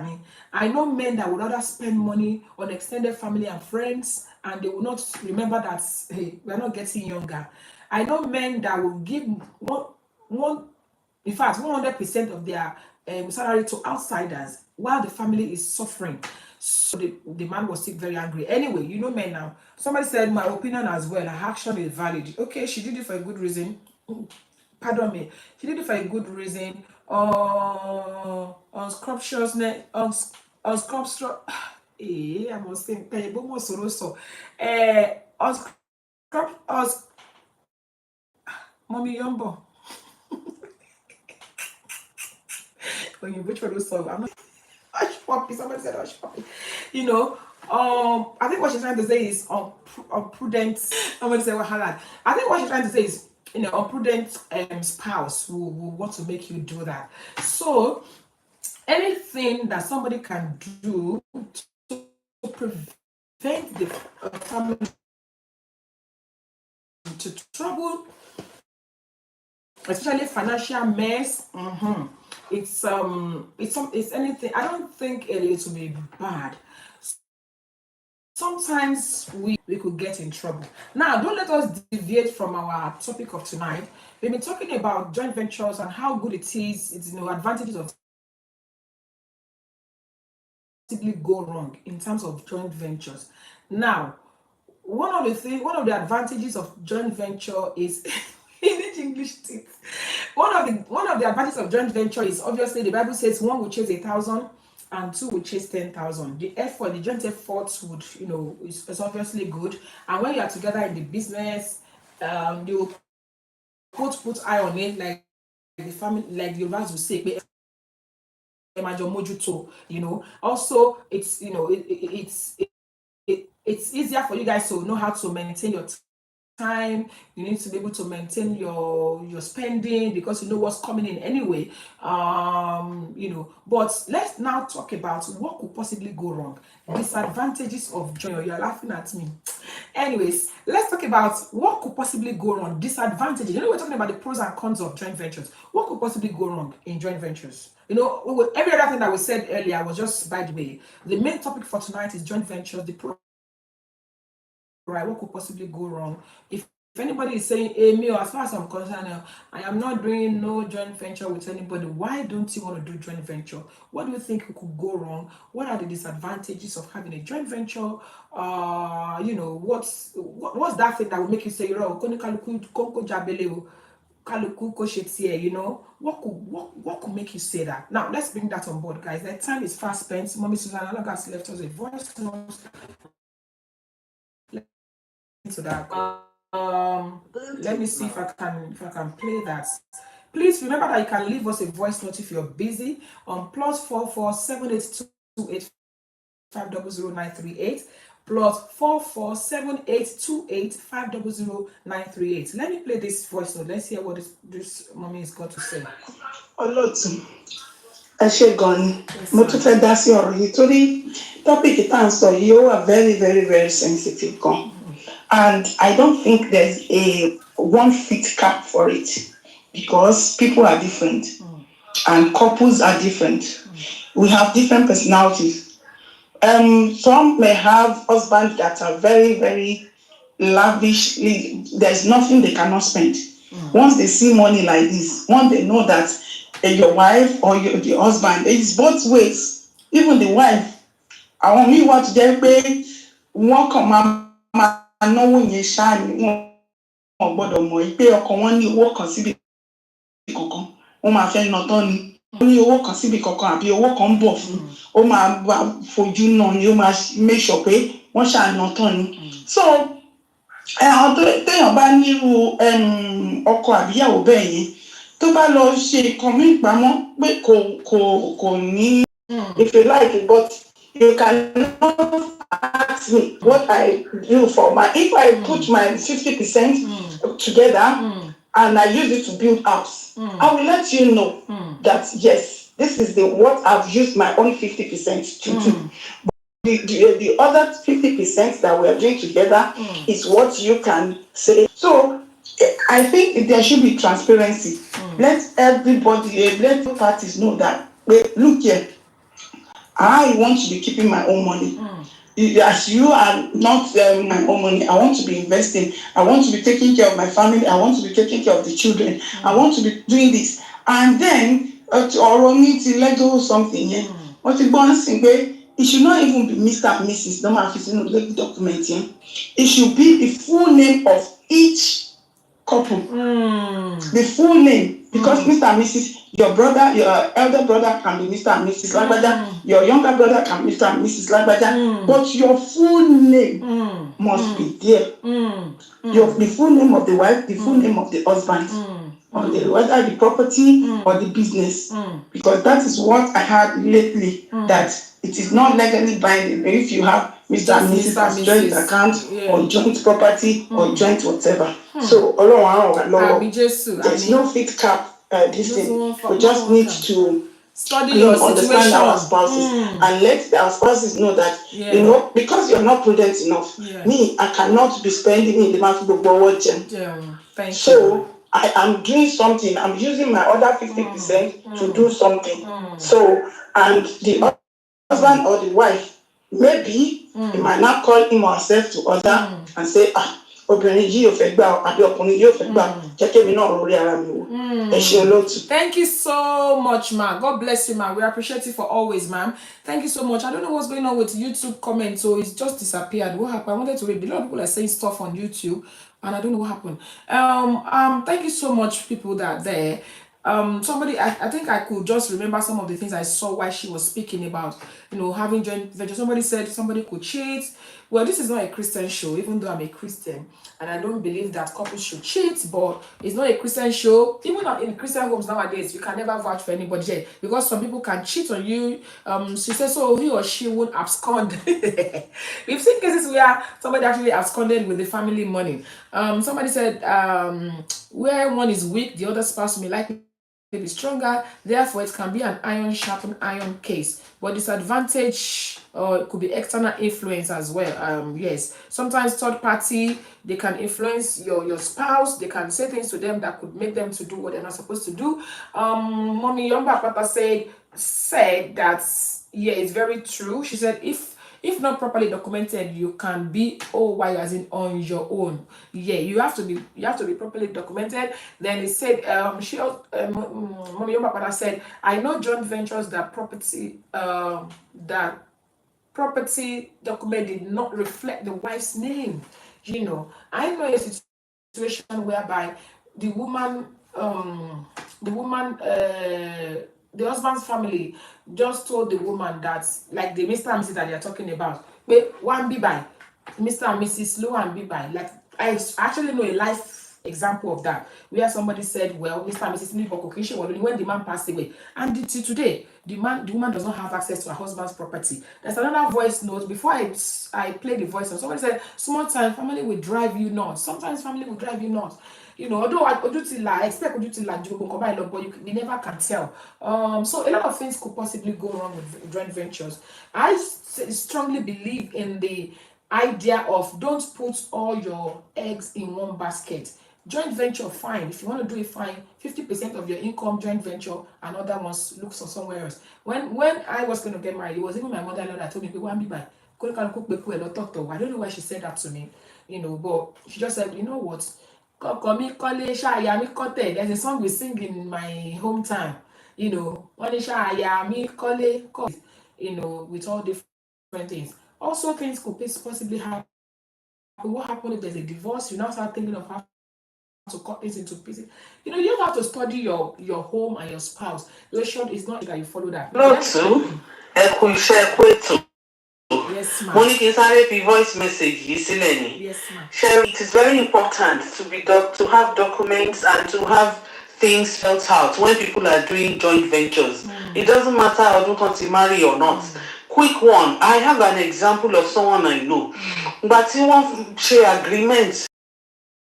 ni. I know men that would rather spend money on extended family and friends, and they will not remember that, hey, we are not getting younger. I know men that will give in fact, 100% of their salary to outsiders while the family is suffering. So the man was still very angry. Anyway, you know men now. Somebody said my opinion as well, her action is valid. Okay, she did it for a good reason. Pardon me. She did it for a good reason. Unscrupulousness, unscrupulous. I must think. Mommy Yumbo. When you which one was so I'm not Hush puppy. Somebody said hush puppy. You know, I think what she's trying to say is prudent. Somebody said wahala. I think what she's trying to say is, you know, a prudent spouse will want to make you do that. So anything that somebody can do to prevent the family to trouble, especially financial mess. It's anything. I don't think it will be bad. Sometimes we could get in trouble. Now, don't let us deviate from our topic of tonight. We've been talking about joint ventures and how good it is. It's, you know, advantages of go wrong in terms of joint ventures. Now, one of the advantages of joint venture is English teeth. One of the advantages of joint venture is obviously the Bible says one will chase 1,000 and two will chase 10,000. The joint efforts would, you know, is obviously good. And when you are together in the business, you put eye on it, like the family, like the Yorubas will say, you know. Also, it's, you know, it's easier for you guys to know how to maintain your time. You need to be able to maintain your spending because you know what's coming in anyway. You know, but let's now talk about what could possibly go wrong. Disadvantages of joint. You're laughing at me. Anyways, let's talk about what could possibly go wrong. Disadvantages. You know, we're talking about the pros and cons of joint ventures. What could possibly go wrong in joint ventures? You know, every other thing that we said earlier was just by the way. The main topic for tonight is joint ventures, the pro, right? What could possibly go wrong? If anybody is saying, hey, me, or as far as I'm concerned, I am not doing no joint venture with anybody, why don't you want to do joint venture? What do you think could go wrong? What are the disadvantages of having a joint venture? You know, what's that thing that will make you say, you know, you know, what could make you say that? Now let's bring that on board, guys. The time is fast spent. Mommy Susanna has left us a voice note. To that. Let me see if I can play that. Please remember that you can leave us a voice note if you're busy on +44 7828 500 +44 7828 500 Let me play this voice note. Let's hear what this mommy has got to say. Olóòtú, ẹ ṣé gan ni. Mo tún fẹ́ dá sí ọ̀rọ̀ yìí torí tọ́pìkì tá à ń sọ yìí ó wà very very very sensitive gan. And I don't think there's a one fit cap for it because people are different and couples are different. We have different personalities. Some may have husbands that are very, very lavishly, there's nothing they cannot spend. Once they see money like this, once they know that your wife or the husband, it's both ways. Even the wife, àwọn míì wá tó jẹ́ pé wọ́n kàn máa náwó yẹn ṣáà ni wọ́n gbọ́dọ̀ mọ̀ pé ọkọ wọn ní owó kan síbi kankan, wọ́n máa fẹ́ ná tán ni. Wọ́n ní owó kan síbi kankan àbí owó kan ń bọ̀ fún, ó máa fojú ná ni, ó máa make sure pé wọ́n ṣáà ná tán ni. So àwọn téèyàn bá nírú ọkọ àbíyàwó bẹ́ẹ̀ yẹn tó bá lọ ṣe nǹkan mí ìpamọ́ pé kò ní, if you like it, but you cannot ask me what I do for my, if I put my 50% together and I use it to build house, I will let you know that yes, this is what I've used my own 50% to do. The other 50% that we are doing together is what you can say. So I think there should be transparency. Let everybody, let the parties know that, look here, I want to be keeping my own money. As you are not my own money, I want to be investing. I want to be taking care of my family. I want to be taking care of the children. I want to be doing this. And then, or need to let go of something. Yeah? What you want to say, it should not even be Mr. and Mrs. Don't have to legal document. Yeah? It should be the full name of each couple. The full name. Because Mr. and Mrs., your brother, your elder brother can be Mr. and Mrs. Lagbaja, your younger brother can be Mr. and Mrs. Lagbaja, but your full name must be there. The full name of the wife, the full name of the husband. on whether the property or the business, because that is what I had lately, that it is not legally binding if you have Mr. and Mrs. as joint account or joint property or joint whatever. So there's no fit cap this thing. We just need to study your understand our situation. spouses and let our spouses know that because you're not prudent enough. Me, I cannot be spending in the month so I am doing something. I'm using my other 50% to do something. So, and the husband or the wife, maybe you might not call him or herself to order and say, obìnrin yìí ò fẹ́ gbà àbí ọkùnrin yìí ò fẹ́ gbà jẹ́ kémi náà rórí ara mi wò. Ẹ ṣé olóòtú. Thank you so much, ma. God bless you, ma. We appreciate it for always, ma'am. Thank you so much. I don't know what's going on with YouTube comments, so it's just disappeared. What happened? I wanted to read. A lot of people are saying stuff on YouTube, and I don't know what happened. Thank you so much, people that are there. Somebody, I think I could just remember some of the things I saw while she was speaking about, having joint venture. Somebody said somebody could cheat. Well, this is not a Christian show, even though I'm a Christian, and I don't believe that couples should cheat, but it's not a Christian show. Even in Christian homes nowadays, you can never vouch for anybody because some people can cheat on you. She says so he or she won't abscond. We've seen cases where somebody actually absconded with the family money. Somebody said where one is weak, the other spouse may likely be stronger, therefore it can be an iron sharpened iron case, but disadvantage it could be external influence as well. Yes, sometimes third party, they can influence your spouse. They can say things to them that could make them to do what they're not supposed to do. Mommy Yomba Papa said that it's very true. She said if not properly documented, you can be OY as in on your own. You have to be properly documented. Then it said Mommy Yomba said, I know joint ventures that property document did not reflect the wife's name. I know a situation whereby the woman the husband's family just told the woman that, like the Mr. and Mrs. that they are talking about, one be by Mr. and Mrs. Low and be by. Like, I actually know a life example of that, where somebody said, well, Mr. and Mrs. Nibo when the man passed away, and until today, the woman does not have access to her husband's property. There's another voice note. Before I play the voice note, somebody said, small time family will drive you nuts. Sometimes family will drive you nuts. Although I expect but you never can tell. So a lot of things could possibly go wrong with joint ventures. I strongly believe in the idea of don't put all your eggs in one basket. Joint venture, fine. If you want to do it, fine. 50% of your income, joint venture, and other ones look for somewhere else. When I was going to get married, it was even my mother-in-law that told me, I don't know why she said that to me, but she just said, you know what? There's a song we sing in my hometown, with all different things. Also, things could possibly happen. What happened if there's a divorce? You now start thinking of how to cut things into pieces. You have to study your home and your spouse. It's not that you follow that. Yes, ma'am. Voice message yes, ma'am. Sherry, it is very important to have documents and to have things spelled out when people are doing joint ventures. It doesn't matter how you want to marry or not. Quick one, I have an example of someone I know. But you want to share agreements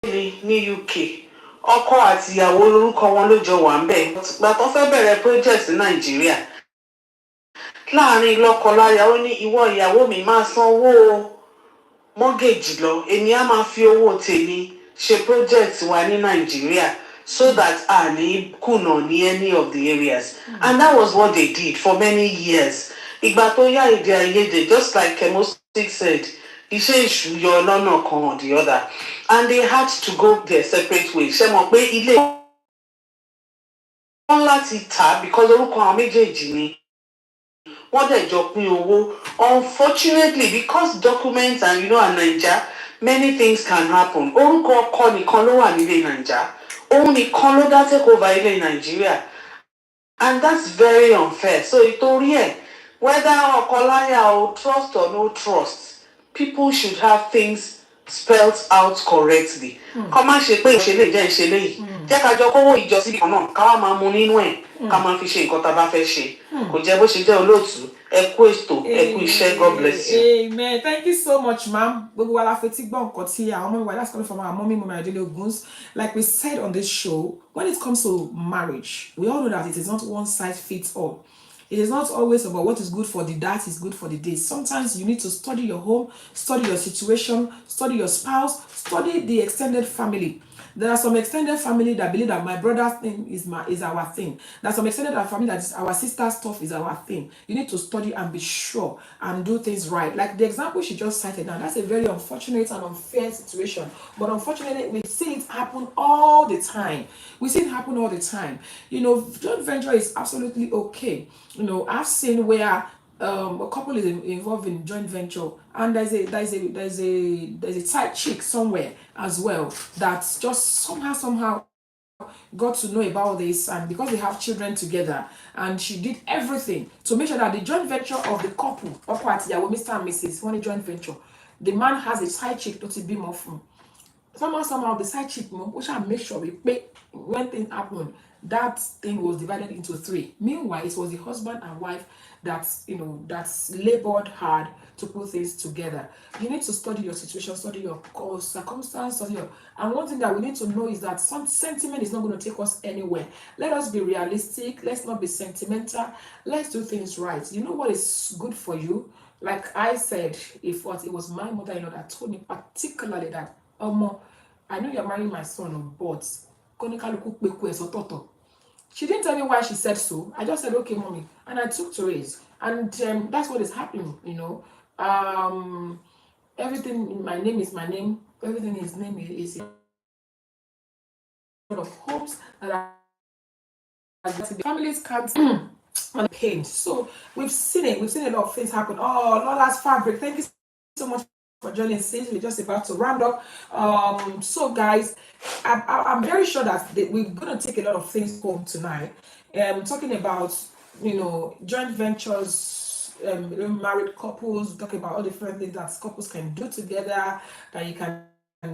in UK. Ọkọ àti ìyàwó lórúkọ wọn ló jọ wà ńbẹ̀. But tó fẹ́ bẹ̀rẹ̀ project in Nigeria. Láàárín lọ́kọláya ó ní ìwọ ìyàwó mi máa sanwó mortgage lọ, èmi á máa fi owó tèmi ṣe project wa ní Nigeria so that ní kùnà ní any of the areas. And that was what they did for many years. Ìgbà tó yá èdè àìyedè, just like Chemostic said, iṣẹ́ èṣù yọ lọ́nà kan or the other, and they had to go their separate ways. Ṣé mọ̀ pé ilé wọn láti tà because orúkọ àwọn méjèèjì ni wọ́n dẹ̀ jọ pín owó. Unfortunately, because documents and in Naija, many things can happen. Orúkọ ọkọ nìkan ló wà nílé Naija, òun nìkan ló dá take over ilé Nigeria, and that's very unfair. So ìtorí ẹ̀, whether ọkọláya or trust or no trust, people should have things spelled out correctly. Kọ́ má ṣe pé ìṣẹ̀lẹ̀ jẹ́ ìṣẹ̀lẹ̀ yìí, jẹ́ ká jọ kówó ìjọ síbi kan náà ká wá máa mu nínú ẹ̀ ká máa fi ṣe nǹkan tá a bá fẹ́ ṣe kò jẹ́ bó ṣe jẹ́ olóòtú ẹ kú ètò ẹ kú iṣẹ́ God bless you. Amen. Thank you so much, ma'am. Gbogbo wa la fetí gbọ́ nǹkan tí àwọn ọmọ wa, that's coming from our mommy Adele Oguns. Like we said on this show, when it comes to marriage, we all know that it is not one size fits all. It is not always about what is good for the that is good for the day. Sometimes you need to study your home, study your situation, study your spouse, study the extended family. There are some extended family that believe that my brother's thing is our thing. There are some extended family that is our sister's stuff is our thing. You need to study and be sure and do things right. Like the example she just cited now, that's a very unfortunate and unfair situation. But unfortunately, we see it happen all the time. We see it happen all the time. You know, joint venture is absolutely okay. You know, I've seen where a couple is involved in joint venture, and there's a side chick somewhere as well that's just somehow got to know about this, and because they have children together, and she did everything to make sure that the joint venture of the couple, Mr. and Mrs. One joint venture, the man has a side chick to be more from. Somehow the side chick, we shall make sure we pay when things happen. That thing was divided into 3. Meanwhile, it was the husband and wife that's labored hard to put things together. You need to study your situation, study your circumstance, and one thing that we need to know is that some sentiment is not going to take us anywhere. Let us be realistic. Let's not be sentimental. Let's do things right. You know what is good for you? Like I said, it was my mother-in-law that told me particularly that, I know you're marrying my son, but she didn't tell me why she said so. I just said, okay, mommy. And I took to it. And that's what is happening, you know. Everything, my name is my name. Everything in his name is a lot of hopes that are families can't and pain. So we've seen it. We've seen a lot of things happen. Oh, Lola's fabric. Thank you so much for joining us. We're just about to round up. So guys, I'm very sure that we're going to take a lot of things home tonight. Talking about, you know, joint ventures, married couples, talking about all the different things that couples can do together, that you can,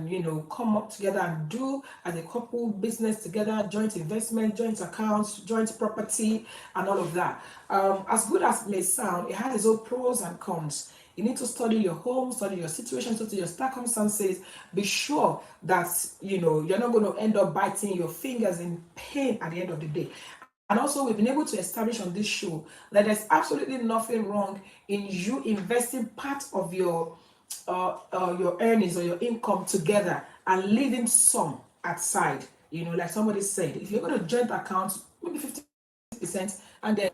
you know, come up together and do as a couple, business together, joint investment, joint accounts, joint property, and all of that. As good as it may sound, it has its own pros and cons. You need to study your home, study your situation, study your circumstances. Be sure that, you know, you're not going to end up biting your fingers in pain at the end of the day. And also, we've been able to establish on this show that there's absolutely nothing wrong in you investing part of your earnings or your income together and leaving some aside. You know, like somebody said, if you're going to joint account, maybe 50%, and then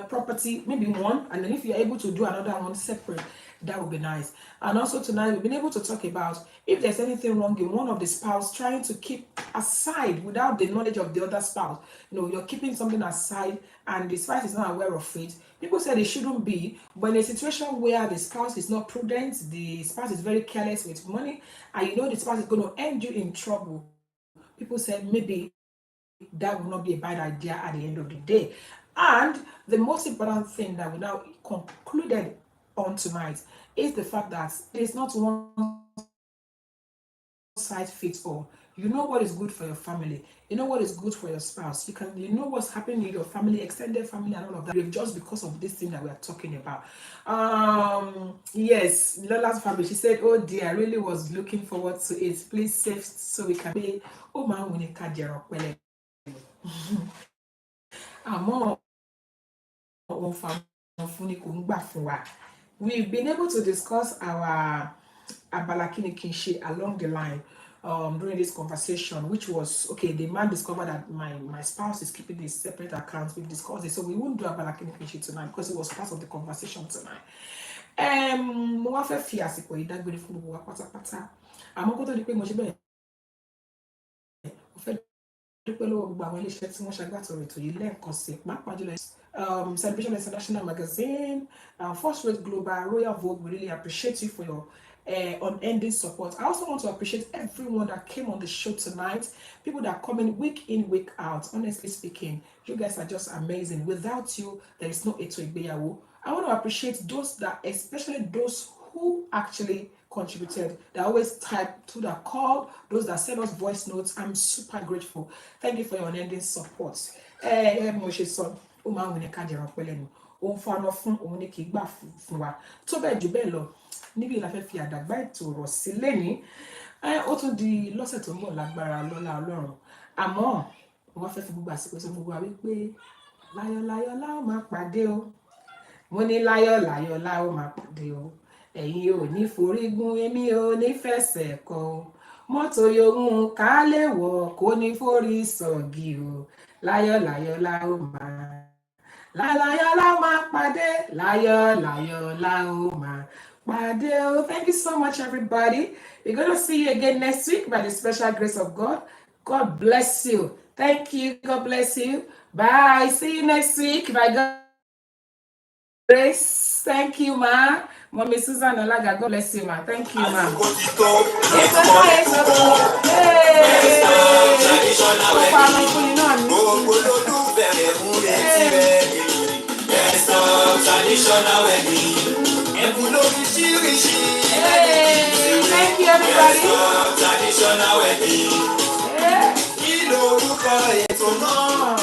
property, maybe one, and then if you're able to do another one separate, that would be nice. And also tonight we've been able to talk about if there's anything wrong in one of the spouse trying to keep aside without the knowledge of the other spouse. You know, you're keeping something aside and the spouse is not aware of it. People say they shouldn't be, but in a situation where the spouse is not prudent, the spouse is very careless with money, and you know the spouse is going to end you in trouble, people said maybe that will not be a bad idea at the end of the day. And the most important thing that we now concluded on tonight is the fact that there's not one size fits all. You know what is good for your family. You know what is good for your spouse. You know what's happening in your family, extended family, and all of that. Just because of this thing that we are talking about. Yes, Lola's family. She said, "Oh dear, I really was looking forward to it. Please save so we can pay." Oh man, we need We've been able to discuss our abalakini along the line during this conversation, which was okay. The man discovered that my spouse is keeping these separate accounts. We've discussed it, so we won't do abalakini tonight because it was part of the conversation tonight. Mo wá fẹ́ fi àsìkò yìí dágbére fún gbogbo wa pátápátá. Àmọ́ kó tó di pé mo ṣe bẹ́ẹ̀, mo fẹ́ dúpẹ́ lọ́wọ́ gbogbo àwọn iléeṣẹ́ tí wọ́n ṣagbátẹrù ètò yìí lẹ́ẹ̀kan sí, pàápàá jùlọ Celebration International Magazine, First Rate Global, Royal Vogue. We really appreciate you for your unending support. I also want to appreciate everyone that came on the show tonight, people that come in, week out. Honestly speaking, you guys are just amazing. Without you, there is no ETO IGBEYAWO. I want to appreciate those that, especially those who actually contributed. They always type to the call, those that send us voice notes. I'm super grateful. Thank you for your unending support. Mo ṣe sọ, ó máa ń wù ní ká jẹran pẹ́ lẹ́nu. Òun fọnà fún òun ní kì í gbà fún wa. Tó bẹ́ẹ̀ jù bẹ́ẹ̀ lọ, níbi la fẹ́ fi àdàgbà ètò rọ̀ sí lẹ́ni. Ó tún di lọ́sẹ̀ tó ń bọ̀ lágbára lọ́lá Ọlọ́run. Àmọ́ wọ́n fẹ́ fi gbogbo àsìkò sọ gbogbo wa wípé láyọ̀ la ó máa pàdé o. Mo ní láyọ̀ la ó máa pàdé o. Ẹ̀yin ò ní forígun, èmi ò ní fẹsẹ̀ kọ o. Mọ́tò yòówù ká lè wọ̀ kó ní forí sọ̀gì o. Láyọ̀ la ó máa. Láyọ̀ la ó máa pàdé. Láyọ̀ la ó máa pàdé o. Thank you so much, everybody. We're going to see you again next week by the special grace of God. God bless you. Thank you. God bless you. Bye. See you next week by God's grace. Thank you, ma. Mommy Susan Olaga, God bless you, ma. Thank you, ma. Traditional wedding. Thank you, everybody. Traditional wedding. Kí lorúkọ ètò náà?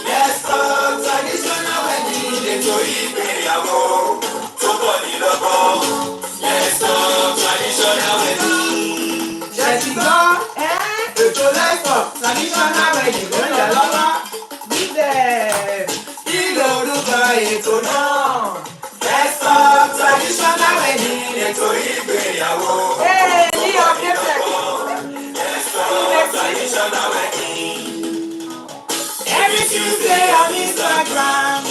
Let's talk traditional wedding. Ètò ìgbéyàwó tó bọ̀ ní lọ́gbọ́n. Let's talk traditional wedding. Ṣé ti gbọ́? Ètò Let's talk traditional wedding ló ń lọ lọ́wọ́. Bíbẹ̀. Kí lorúkọ ètò náà? Let's talk traditional wedding. Ètò ìgbéyàwó. Ní ọ̀kẹ́ tẹ̀. Traditional wedding. Every Tuesday on Instagram,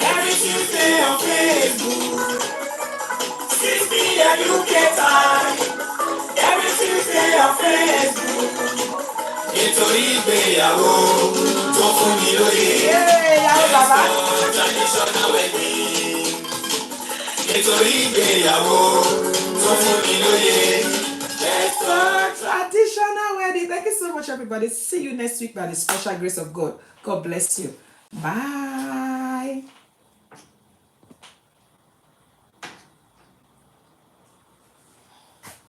every Tuesday on Facebook, 6 p.m. UK time, every Tuesday on Facebook. Ètò ìgbéyàwó tó fún mi lóye. Traditional wedding. Ètò ìgbéyàwó tó fún mi lóye. Traditional wedding. Thank you so much, everybody. See you next week by the special grace of God. God bless you. Bye.